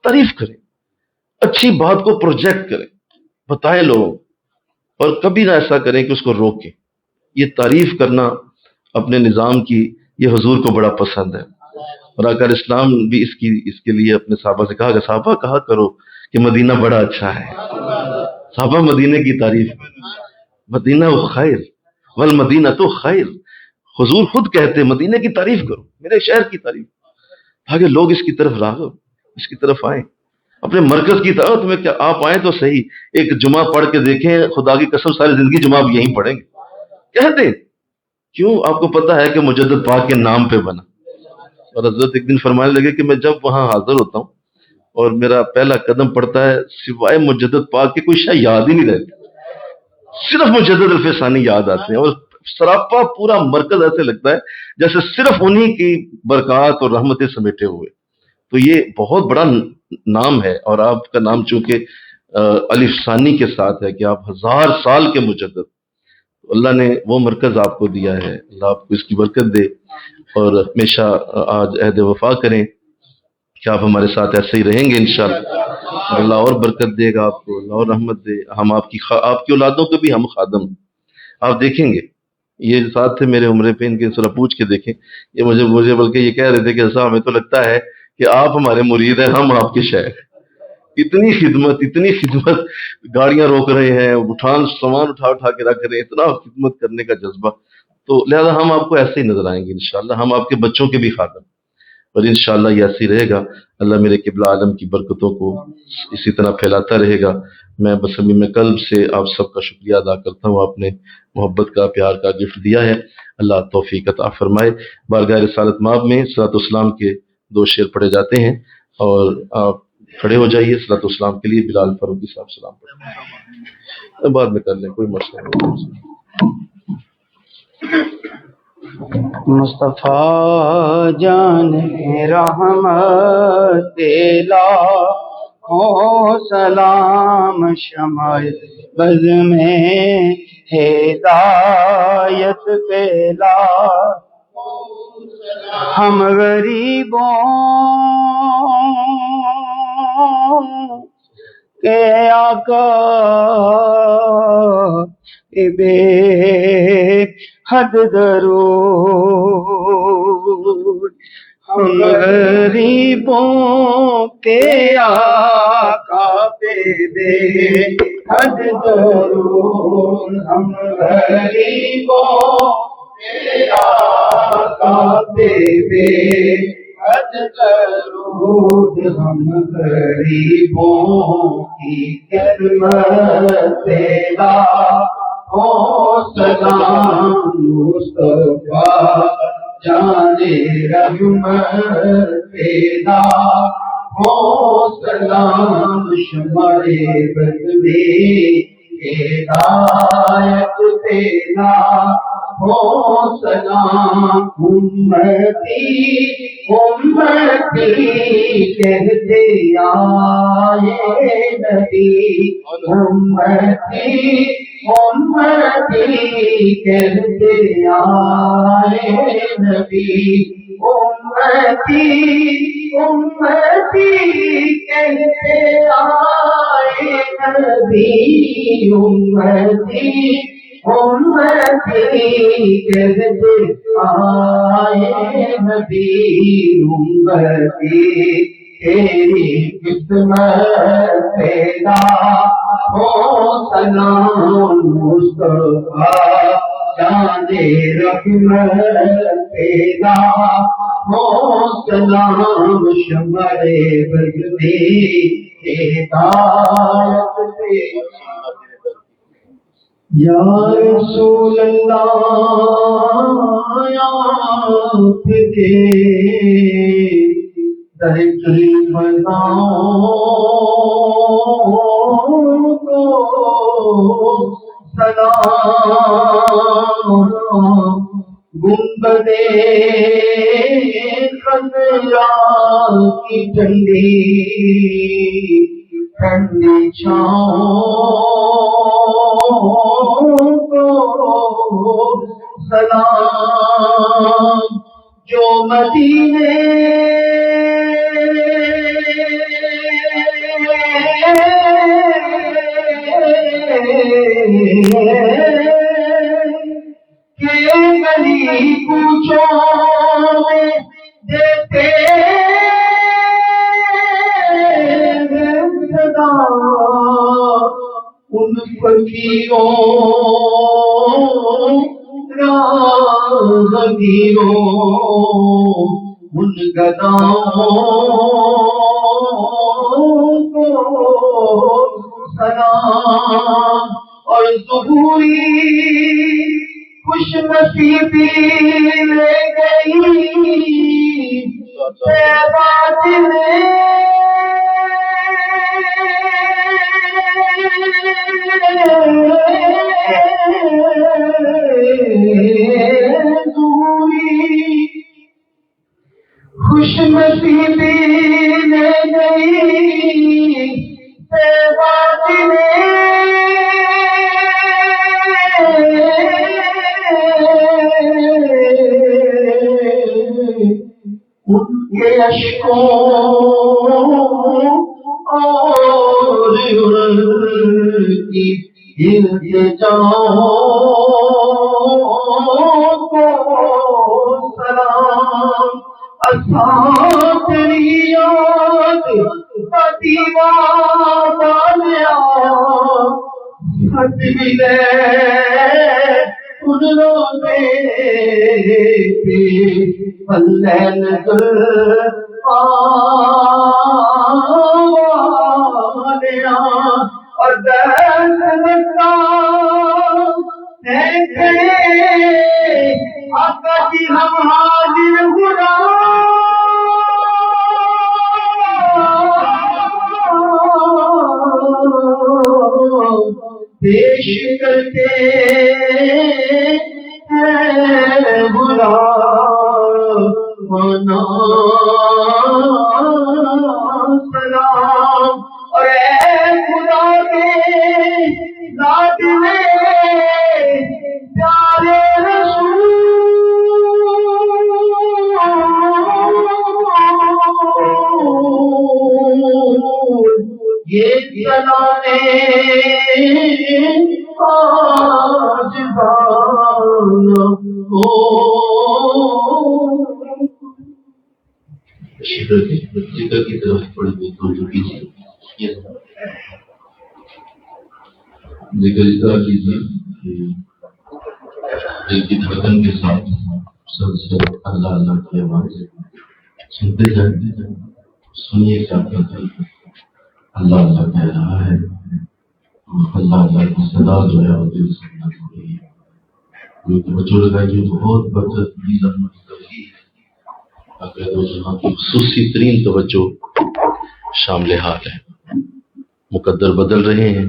تعریف کریں، اچھی بات کو پروجیکٹ کریں، بتائیں لوگوں، اور کبھی نہ ایسا کریں کہ اس کو روکیں۔ یہ تعریف کرنا اپنے نظام کی، یہ حضور کو بڑا پسند ہے، اور آقا اسلام بھی اس کے لیے اپنے صحابہ سے کہا کہ صحابہ کہا کرو کہ مدینہ بڑا اچھا ہے۔ صحابہ مدینہ کی تعریف، مدینہ خیر والمدینہ تو خیر، حضور خود کہتے مدینہ کی تعریف کرو، میرے شہر کی تعریف، تاکہ لوگ اس کی طرف راغب، اس کی طرف آئیں، اپنے مرکز کی طرف۔ تمہیں کیا، آپ آئیں تو صحیح، ایک جمعہ پڑھ کے دیکھیں، خدا کی قسم ساری زندگی جمعہ بھی یہیں پڑھیں گے، کہہ دیں۔ کیوں؟ آپ کو پتہ ہے کہ مجدد پاک کے نام پہ بنا۔ اور حضرت ایک دن فرمانے لگے کہ میں جب وہاں حاضر ہوتا ہوں اور میرا پہلا قدم پڑتا ہے، سوائے مجدد پاک کے کوئی شے یاد ہی نہیں رہتی، صرف مجدد الف ثانی یاد آتے ہیں، اور سراپا پورا مرکز ایسے لگتا ہے جیسے صرف انہی کی برکات اور رحمتیں سمیٹے ہوئے۔ تو یہ بہت بڑا نام ہے، اور آپ کا نام چونکہ الف ثانی کے ساتھ ہے کہ آپ 1000 سال کے مجدد، اللہ نے وہ مرکز آپ کو دیا ہے، اللہ آپ کو اس کی برکت دے، اور ہمیشہ آج عہد وفا کریں کہ آپ ہمارے ساتھ ایسے ہی رہیں گے انشاءاللہ۔ اللہ اور برکت دے گا آپ کو، اللہ اور رحمت دے۔ ہم آپ کی اولادوں کے بھی ہم خادم، آپ دیکھیں گے۔ یہ ساتھ تھے میرے عمرے پہ، ان کے ذرا پوچھ کے دیکھیں، یہ مجھے بلکہ یہ کہہ رہے تھے کہ ایسا ہمیں تو لگتا ہے کہ آپ ہمارے مرید ہیں، ہم آپ کے شیخ۔ اتنی خدمت، گاڑیاں روک رہے ہیں، سامان اٹھا کے رکھ رہے ہیں، اتنا خدمت کرنے کا جذبہ۔ تو لہذا ہم آپ کو ایسے ہی نظر آئیں گے انشاءاللہ، ہم آپ کے بچوں کے بھی خادم، اور انشاءاللہ یہ ایسے ہی رہے گا۔ اللہ میرے قبلہ عالم کی برکتوں کو اسی طرح پھیلاتا رہے گا۔ میں بس ابھی میں قلب سے آپ سب کا شکریہ ادا کرتا ہوں، آپ نے محبت کا، پیار کا گفٹ دیا ہے، اللہ توفیق عطا فرمائے۔ بارگاہ رسالت مآب میں صلاۃ والسلام کے 2 شعر پڑھے جاتے ہیں، اور آپ کھڑے ہو جائیے صلاۃ والسلام کے لیے۔ بلال فاروقی صاحب سلام پڑھیں، بعد میں کر لیں، کوئی مسئلہ نہیں۔ مصطفیٰ جان رحمت لاکھوں سلام، شمع بز میں ہدایت پھیلا، ہم غریبوں کے آقا بے حد درود، ہم غریبوں کے آقا پہ بے حد درود، ہم غریبوں کے آقا پہ بے حد درود، ہم غریبوں کی خدمت پہ سلام، مصطفیٰ جان رحمت پیدا ہو سلام، شمع بز میں ہدایت پیدا ہو سلام، امتی کہتے آئے نبی، امتی امتی کہتے آئے نبی، امتی امتی کہتے آئے نبی، امتی امتی کہتے آئے نبی، امتی تیری قسمت پیدا ہو سلام مصطفیٰ، جان رحمت پیدا ہو سلام شمع بز میں ہدایت پہ، یا رسول اللہ آپ کے در کی بناؤں کو سلام، گنبد خضرا کی ٹھنڈی ٹھنڈی چھاؤں کو سلام، جو مدینے کے گلی کوچوں میں دیتے صدا، ان فقیروں راہگیروں ان گداؤں کو سلام، اور ظہوری خوش نصیبی لے گئی بات میں خوش نصیبی لے گئی بات میں، ان کے اشکوں اور ان کی التجاؤں کو سلام، اساطری یاد دیوار ڈالیا خط ملے ان روزے پہ پلے نظر آوالیا، اور دست لگتا ہے کھڑے آقا جی ہم حاضر خدا، پیش کرتے ہیں بلا منا سلام، اور اے خدا کے ذات میں پیارے رسول یہ جلانے آج بانا ہو، ذکر کی طرف تھوڑی بہت توجہ کیجیے، ذکر اس طرح کیجیے کہ دل کی دھڑکن کے ساتھ سب سے اللہ اللہ کی آواز سنتے جائیں، سنیے کیا کہتے ہیں، اللہ اللہ کہہ رہا ہے، اللہ اللہ کی صدا جو ہے وہ دل سے نہ ہو رہی ہے، کوئی توجہ لگائیے، بہت برکت کی رحمت کرتی ہے، اگر وہ جہاں کی خصوصی ترین توجہ شامل حال ہے، مقدر بدل رہے ہیں،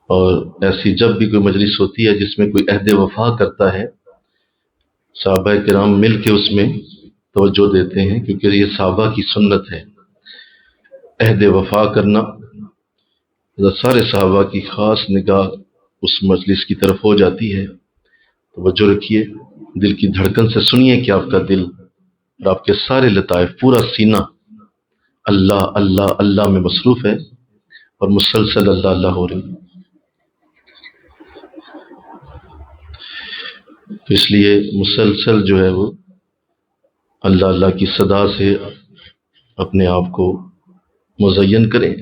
اور ایسی جب بھی کوئی مجلس ہوتی ہے جس میں کوئی عہد وفا کرتا ہے، صحابہ کرام مل کے اس میں توجہ دیتے ہیں، کیونکہ یہ صحابہ کی سنت ہے عہد وفا کرنا۔ سارے صحابہ کی خاص نگاہ اس مجلس کی طرف ہو جاتی ہے۔ توجہ رکھیے، دل کی دھڑکن سے سنیے کہ آپ کا دل اور آپ کے سارے لطائف، پورا سینہ اللہ اللہ اللہ میں مصروف ہے اور مسلسل اللہ اللہ ہو رہی ہے۔ تو اس لیے مسلسل جو ہے وہ اللہ اللہ کی صدا سے اپنے آپ کو مزین کریں،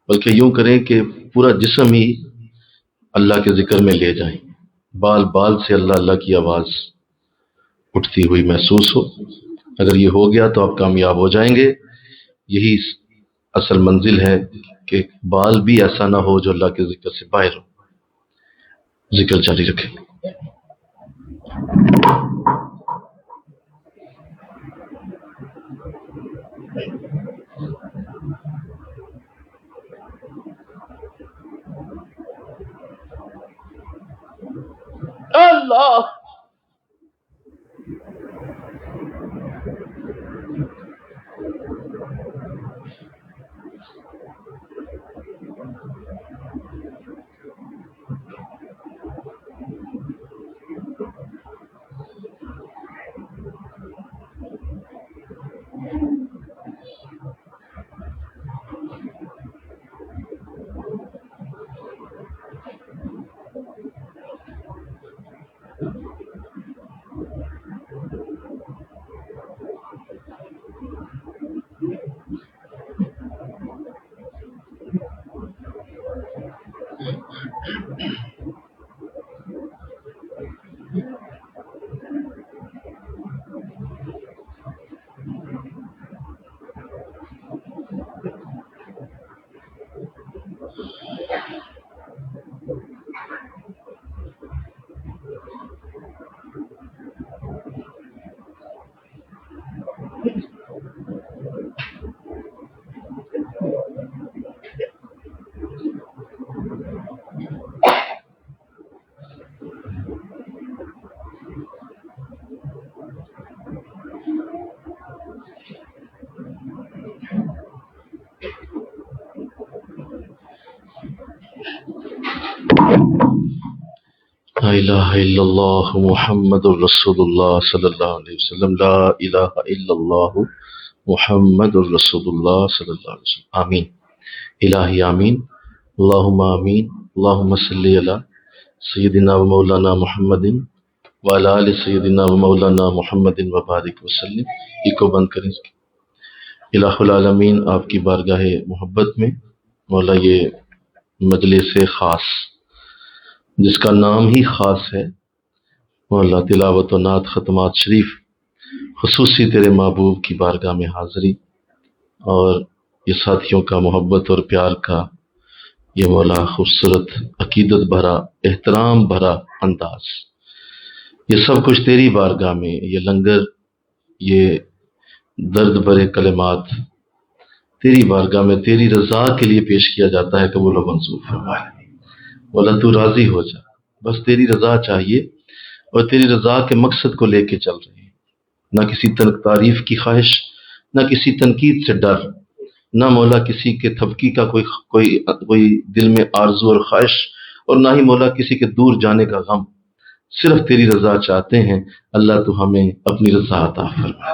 بلکہ یوں کریں کہ پورا جسم ہی اللہ کے ذکر میں لے جائیں، بال بال سے اللہ اللہ کی آواز اٹھتی ہوئی محسوس ہو۔ اگر یہ ہو گیا تو آپ کامیاب ہو جائیں گے۔ یہی اصل منزل ہے کہ بال بھی ایسا نہ ہو جو اللہ کے ذکر سے باہر ہو۔ ذکر جاری رکھیں۔ اللہ لا الہ الا اللہ محمد الرسول اللہ صلی اللہ علیہ وسلم۔ لا الہ الا اللہ محمد الرسول اللہ صلی اللہ علیہ وسلم۔ آمین الہی آمین، اللہم آمین، اللہم صلی علی سیدنا و مولانا محمد وعلی آل سیدنا و مولانا محمد وبارک وسلم۔ یہ کو بند کریں۔ الہ العالمین، آپ کی بارگاہ محبت میں مولا یہ مجلس خاص جس کا نام ہی خاص ہے، مولا تلاوت و نعت ختمات شریف، خصوصی تیرے محبوب کی بارگاہ میں حاضری اور یہ ساتھیوں کا محبت اور پیار کا یہ مولا خوبصورت عقیدت بھرا احترام بھرا انداز، یہ سب کچھ تیری بارگاہ میں، یہ لنگر، یہ درد بھرے کلمات تیری بارگاہ میں تیری رضا کے لیے پیش کیا جاتا ہے۔ قبول و منظور فرمائے مولا، تو راضی ہو جا، بس تیری رضا چاہیے اور تیری رضا کے مقصد کو لے کے چل رہے ہیں، نہ کسی تعریف کی خواہش، نہ کسی تنقید سے ڈر، نہ مولا کسی کے تھپکی کا کوئی دل میں آرزو اور خواہش، اور نہ ہی مولا کسی کے دور جانے کا غم، صرف تیری رضا چاہتے ہیں۔ اللہ تو ہمیں اپنی رضا عطا فرما،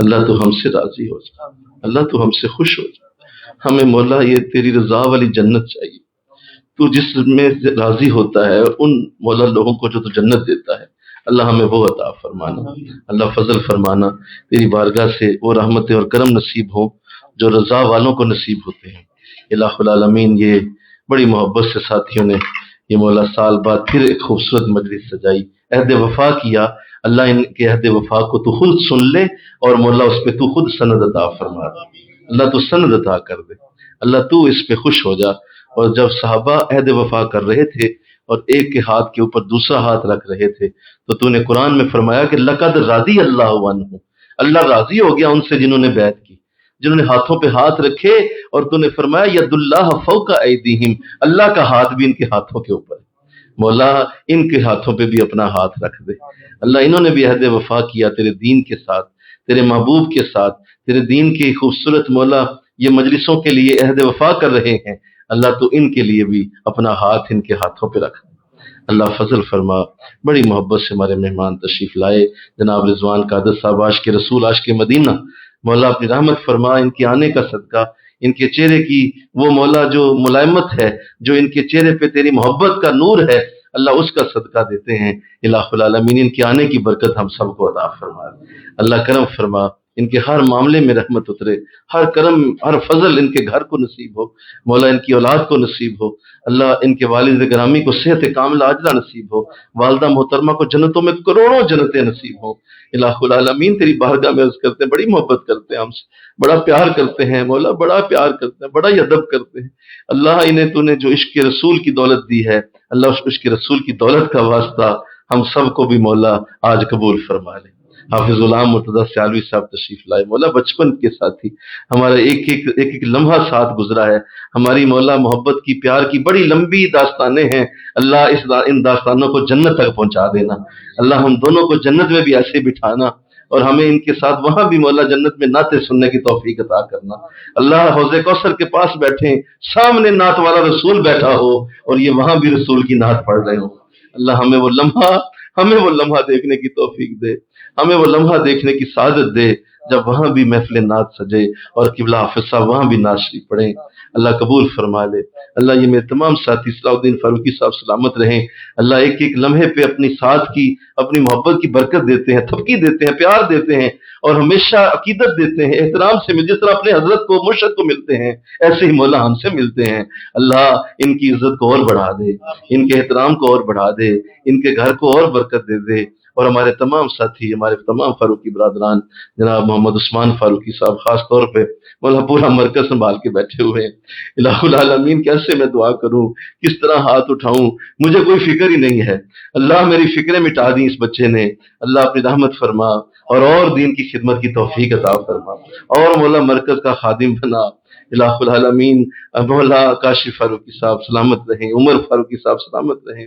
اللہ تو ہم سے راضی ہو جا، اللہ تو ہم سے خوش ہو جا۔ ہمیں مولا یہ تیری رضا والی جنت چاہیے، تو جس میں راضی ہوتا ہے ان مولا لوگوں کو جو تو جنت دیتا ہے، اللہ ہمیں وہ عطا فرمانا، اللہ فضل فرمانا، تیری بارگاہ سے وہ رحمتیں اور کرم نصیب ہوں جو رضا والوں کو نصیب ہوتے ہیں۔ الہ العالمین، یہ بڑی محبت سے ساتھیوں نے یہ مولا سال بعد پھر ایک خوبصورت مجلس سجائی، عہد وفا کیا۔ اللہ ان کے عہد وفا کو تو خود سن لے اور مولا اس پہ تو خود سند عطا فرما دے، اللہ تو سند عطا کر دے، اللہ تو اس پہ خوش ہو جا۔ اور جب صحابہ عہد وفا کر رہے تھے اور ایک کے ہاتھ کے اوپر دوسرا ہاتھ رکھ رہے تھے تو نے قرآن میں فرمایا کہ لقد رضی اللہ عنہ، اللہ راضی ہو گیا ان سے جنہوں نے بیعت کی، جنہوں نے ہاتھوں پہ ہاتھ رکھے، اور نے فرمایا ید اللہ فوق ایدیہم، اللہ کا ہاتھ بھی ان کے ہاتھوں کے اوپر ہے، مولا ان کے ہاتھوں پہ بھی اپنا ہاتھ رکھ دے۔ اللہ انہوں نے بھی عہد وفا کیا تیرے دین کے ساتھ، تیرے محبوب کے ساتھ تیرے دین کی خوبصورت مولا یہ مجلسوں کے لیے عہد وفا کر رہے ہیں، اللہ تو ان کے لیے بھی اپنا ہاتھ ان کے ہاتھوں پہ رکھ۔ اللہ فضل فرما، بڑی محبت سے ہمارے مہمان تشریف لائے جناب رضوان قادر صاحب، عاشق رسول عاشق مدینہ، مولا اپنی رحمت فرما، ان کے آنے کا صدقہ، ان کے چہرے کی وہ مولا جو ملائمت ہے، جو ان کے چہرے پہ تیری محبت کا نور ہے، اللہ اس کا صدقہ دیتے ہیں۔ الہ العالمین ان کے آنے کی برکت ہم سب کو عطا فرما، اللہ کرم فرما، ان کے ہر معاملے میں رحمت اترے، ہر کرم ہر فضل ان کے گھر کو نصیب ہو، مولا ان کی اولاد کو نصیب ہو، اللہ ان کے والد گرامی کو صحت کاملہ عاجلہ نصیب ہو، والدہ محترمہ کو جنتوں میں کروڑوں جنتیں نصیب ہو۔ الہ العالمین تیری بارگاہ میں عرض کرتے ہیں، بڑی محبت کرتے ہیں ہم سے، بڑا پیار کرتے ہیں مولا، بڑا پیار کرتے ہیں، بڑا ہی ادب کرتے ہیں اللہ۔ انہیں تو نے جو عشق رسول کی دولت دی ہے اللہ، اس عشق رسول کی دولت کا واسطہ ہم سب کو بھی مولا آج قبول فرما لے۔ حافظ غلام مرتضیٰ سیالوی صاحب تشریف لائے، مولا بچپن کے ساتھی، ہمارا ایک لمحہ ساتھ گزرا ہے، ہماری مولا محبت کی پیار کی بڑی لمبی داستانیں ہیں اللہ، ان داستانوں کو جنت تک پہنچا دینا اللہ، ہم دونوں کو جنت میں بھی ایسے بٹھانا اور ہمیں ان کے ساتھ وہاں بھی مولا جنت میں نعتیں سننے کی توفیق عطا کرنا اللہ۔ حوض کوثر کے پاس بیٹھیں، سامنے نعت والا رسول بیٹھا ہو اور یہ وہاں بھی رسول کی نعت پڑھ رہے ہو اللہ، ہمیں وہ لمحہ دیکھنے کی توفیق دے، ہمیں وہ لمحہ دیکھنے کی سعادت دے جب وہاں بھی محفل نعت سجے اور قبلہ حافظ صاحب وہاں بھی نعت شریف پڑھیں اللہ، قبول فرما لے اللہ۔ یہ میرے تمام ساتھی صلاح الدین فاروقی صاحب سلامت رہیں اللہ، ایک ایک لمحے پہ اپنی ساتھ کی اپنی محبت کی برکت دیتے ہیں، تھپکی دیتے ہیں، پیار دیتے ہیں اور ہمیشہ عقیدت دیتے ہیں، احترام سے جس طرح اپنے حضرت کو مرشد کو ملتے ہیں ایسے ہی مولا ہم سے ملتے ہیں اللہ۔ ان کی عزت کو اور بڑھا دے، ان کے احترام کو اور بڑھا دے، ان کے گھر کو اور برکت دے دے، اور ہمارے تمام ساتھی، ہمارے تمام فاروقی برادران، جناب محمد عثمان فاروقی صاحب خاص طور پہ مولا پورا مرکز سنبھال کے بیٹھے ہوئے ہیں الہ العالمین، کیسے میں دعا کروں، کس طرح ہاتھ اٹھاؤں، مجھے کوئی فکر ہی نہیں ہے اللہ، میری فکریں مٹا دی اس بچے نے اللہ، اپنی رحمت فرما اور دین کی خدمت کی توفیق عطا فرما اور مولا مرکز کا خادم بنا الہ العالمین۔ مولا کاشف فاروقی صاحب سلامت رہیں، عمر فاروقی صاحب سلامت رہیں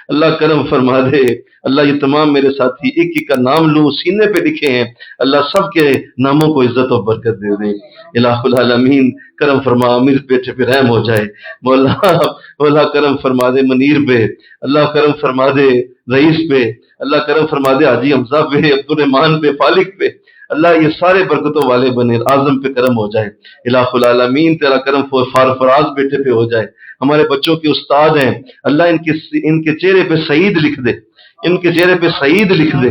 اللہ کرم فرما دے اللہ۔ یہ تمام میرے ساتھی ایک ایک کا نام لوں سینے پہ لکھے ہیں اللہ، سب کے ناموں کو عزت و برکت دے دے الہ العالمین۔ کرم فرما امیر بیٹے پہ رحم ہو جائے مولا کرم فرما دے منیر پہ اللہ، کرم فرما دے رئیس پہ اللہ، کرم فرما دے حاجی حمزہ پہ، عبدالرحمان پہ، فالق پہ اللہ، یہ سارے برکتوں والے بنے، اعظم پہ کرم ہو جائے الہ العالمین۔ تیرا کرم فراز بیٹے پہ ہو جائے، ہمارے بچوں کے استاد ہیں اللہ، ان کے چہرے پہ سعید لکھ دے، ان کے چہرے پہ سعید لکھ دے،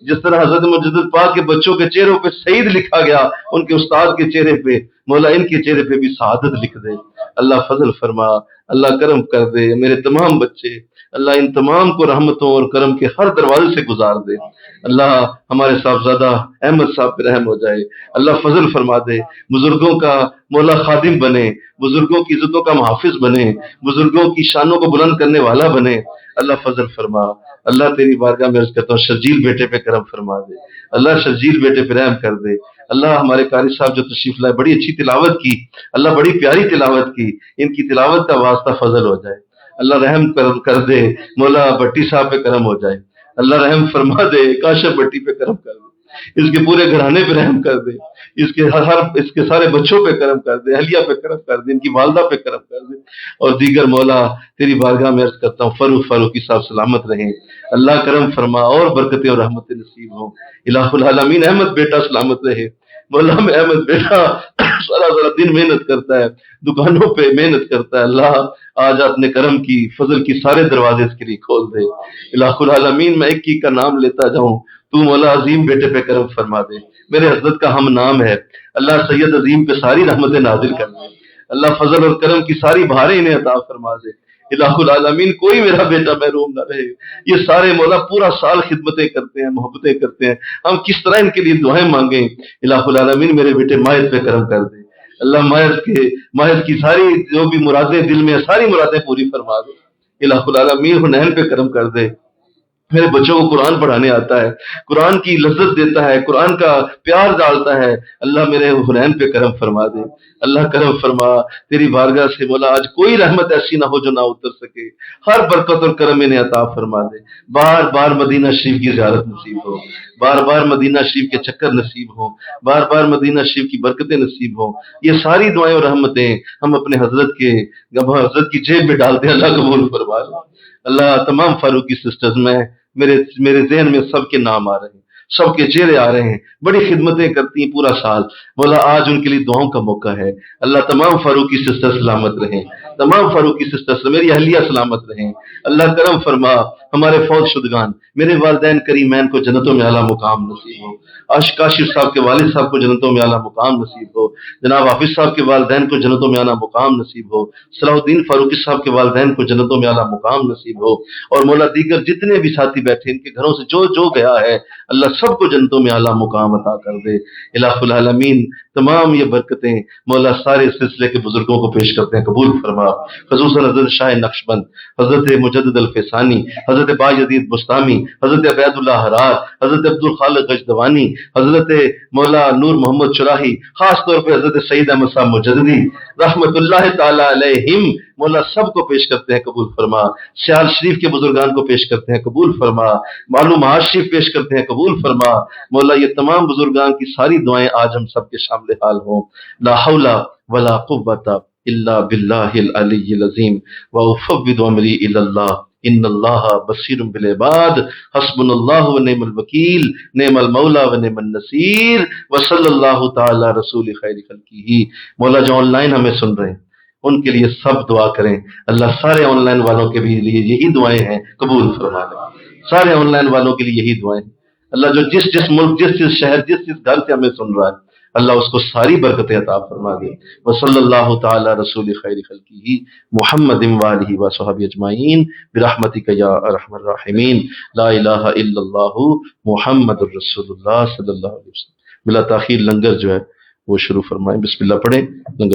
جس طرح حضرت مجدد پاک کے بچوں کے چہروں پہ سعید لکھا گیا، ان کے استاد کے چہرے پہ مولا ان کے چہرے پہ بھی سعادت لکھ دے اللہ، فضل فرما اللہ، کرم کر دے میرے تمام بچے اللہ، ان تمام کو رحمتوں اور کرم کے ہر دروازے سے گزار دے اللہ۔ ہمارے صاحبزادہ احمد صاحب پہ رحم ہو جائے اللہ، فضل فرما دے، بزرگوں کا مولا خادم بنے، بزرگوں کی عزتوں کا محافظ بنے، بزرگوں کی شانوں کو بلند کرنے والا بنے اللہ، فضل فرما اللہ۔ تیری بارگاہ میں عرض کرتا ہوں شرجیل بیٹے پہ کرم فرما دے اللہ، شرجیل بیٹے پہ رحم کر دے اللہ۔ ہمارے قاری صاحب جو تشریف لائے، بڑی اچھی تلاوت کی اللہ، بڑی پیاری تلاوت کی، ان کی تلاوت کا واسطہ فضل ہو جائے اللہ، رحم کر دے مولا۔ بٹی صاحب پہ کرم ہو جائے اللہ، رحم فرما دے، کاشف بٹی پہ کرم کر دے، اس کے پورے گھرانے پہ رحم کر دے، اس کے سارے بچوں پہ کرم کر دے، اہلیہ پہ کرم کر دے، ان کی والدہ پہ کرم کر دے اور دیگر مولا تیری بارگاہ میں عرض کرتا ہوں فاروقی صاحب سلامت رہیں اللہ، کرم فرما اور برکتیں اور رحمتیں نصیب ہوں الہ العالمین۔ احمد بیٹا سلامت رہے مولا، میں احمد بیٹا سارا دن محنت کرتا ہے، دکانوں پہ محنت کرتا ہے اللہ، آج اپنے کرم کی فضل کی سارے دروازے اس کے لیے کھول دے الہ العالمین۔ میں ایک کا نام لیتا جاؤں، تو مولا عظیم بیٹے پہ کرم فرما دے، میرے حضرت کا ہم نام ہے اللہ، سید عظیم پہ ساری رحمتیں نازل کر دے اللہ، فضل اور کرم کی ساری بہاریں انہیں عطا فرما دے الہ العالمین۔ کوئی میرا بیٹا محروم نہ رہے، یہ سارے مولا پورا سال خدمتیں کرتے ہیں، محبتیں کرتے ہیں، ہم کس طرح ان کے لیے دعائیں مانگیں الہ العالمین۔ میرے بیٹے ماہد پہ کرم کر دے اللہ، ماہد کی ساری جو بھی مرادیں دل میں ساری مرادیں پوری فرما دے الہ العالمین۔ حنین پہ کرم کر دے میرے بچوں کو قرآن پڑھانے آتا ہے، قرآن کی لذت دیتا ہے، قرآن کا پیار ڈالتا ہے۔ اللہ میرے حنین پہ کرم فرما دے، اللہ کرم فرما تیری بارگاہ سے مولا، آج کوئی رحمت ایسی نہ ہو جو نہ اتر سکے، ہر برکت اور کرم انہیں عطا فرما دے۔ بار بار مدینہ شریف کی زیارت نصیب ہو، بار بار مدینہ شریف کے چکر نصیب ہو، بار بار مدینہ شریف کی برکتیں نصیب ہوں۔ یہ ساری دعائیں اور رحمتیں ہم اپنے حضرت کی جیب میں ڈالتے ہیں، اللہ قبول فرما لے۔ اللہ تمام فاروقی سسٹرز میں میرے ذہن میں سب کے نام آ رہے ہیں، سب کے چہرے آ رہے ہیں، بڑی خدمتیں کرتی ہیں پورا سال، مولا آج ان کے لیے دعاؤں کا موقع ہے۔ اللہ تمام فاروقی سسٹر سلامت رہیں، تمام فاروقی سسٹر، میری اہلیہ سلامت رہیں۔ اللہ کرم فرما، ہمارے فوت شدگان، میرے والدین کریمین کو جنتوں میں اعلیٰ مقام نصیب ہو، کاشف صاحب کے والد صاحب کو جنتوں میں اعلیٰ مقام نصیب ہو، جناب حافظ صاحب کے والدین کو جنتوں میں اعلیٰ مقام نصیب ہو، صلاح الدین فاروقی صاحب کے والدین کو جنتوں میں اعلیٰ مقام نصیب ہو، اور مولا دیگر جتنے بھی ساتھی بیٹھے ان کے گھروں سے جو گیا ہے، اللہ سب کو جنتوں میں اعلیٰ مقام عطا کر دے۔ الہ العالمین تمام یہ برکتیں مولا سارے سلسلے کے بزرگوں کو پیش کرتے ہیں، قبول فرما، خصوصاً حضرت شاہ نقشبند، حضرت مجدد الفیسانی، حضرت باجدید بستامی، حضرت عبید اللہ حرار، حضرت عبد الخالق غجدوانی، حضرت مولا نور محمد چراہی، خاص طور پہ حضرت سید احمد صاحب مجددی رحمت اللہ تعالی علیہم، مولا سب کو پیش کرتے ہیں، قبول فرما۔ سیال شریف کے بزرگان کو پیش کرتے ہیں، قبول فرما۔ معلوم شریف پیش کرتے ہیں، قبول فرما۔ مولا یہ تمام بزرگان کی ساری دعائیں آج ہم سب کے شامل حال ہوں۔ لا حول ولا قوت الا باللہ العلی العظیم وافوض امری الی اللہ ان اللہ بصیر بالعباد حسبنا اللہ ونعم الوکیل نعم المولا ونعم النصیر وصلی اللہ تعالی رسول خیر خلقہ۔ مولا جو آن لائن ہمیں سن رہے ہیں ان کے لیے سب دعا کریں، اللہ سارے آن لائن والوں کے بھی لیے یہی دعائیں ہیں، قبول فرما لیں۔ سارے آن لائن والوں کے لیے یہی دعائیں ہیں، اللہ جو جس ملک، جس شہر، جس گھر سے ہمیں سن رہا ہے، اللہ اس کو ساری برکتیں عطا فرما دے۔ وصلی اللہ تعالی رسول خیر خلقہ محمد وآلہ وصحبہ اجمعین برحمتک یا ارحم الراحمین۔ لا الہ الا اللہ محمد الرسول اللہ صلی اللہ علیہ وسلم۔ بلا تاخیر لنگر جو ہے وہ شروع فرمائیں، بسم اللہ پڑھیں، لنگر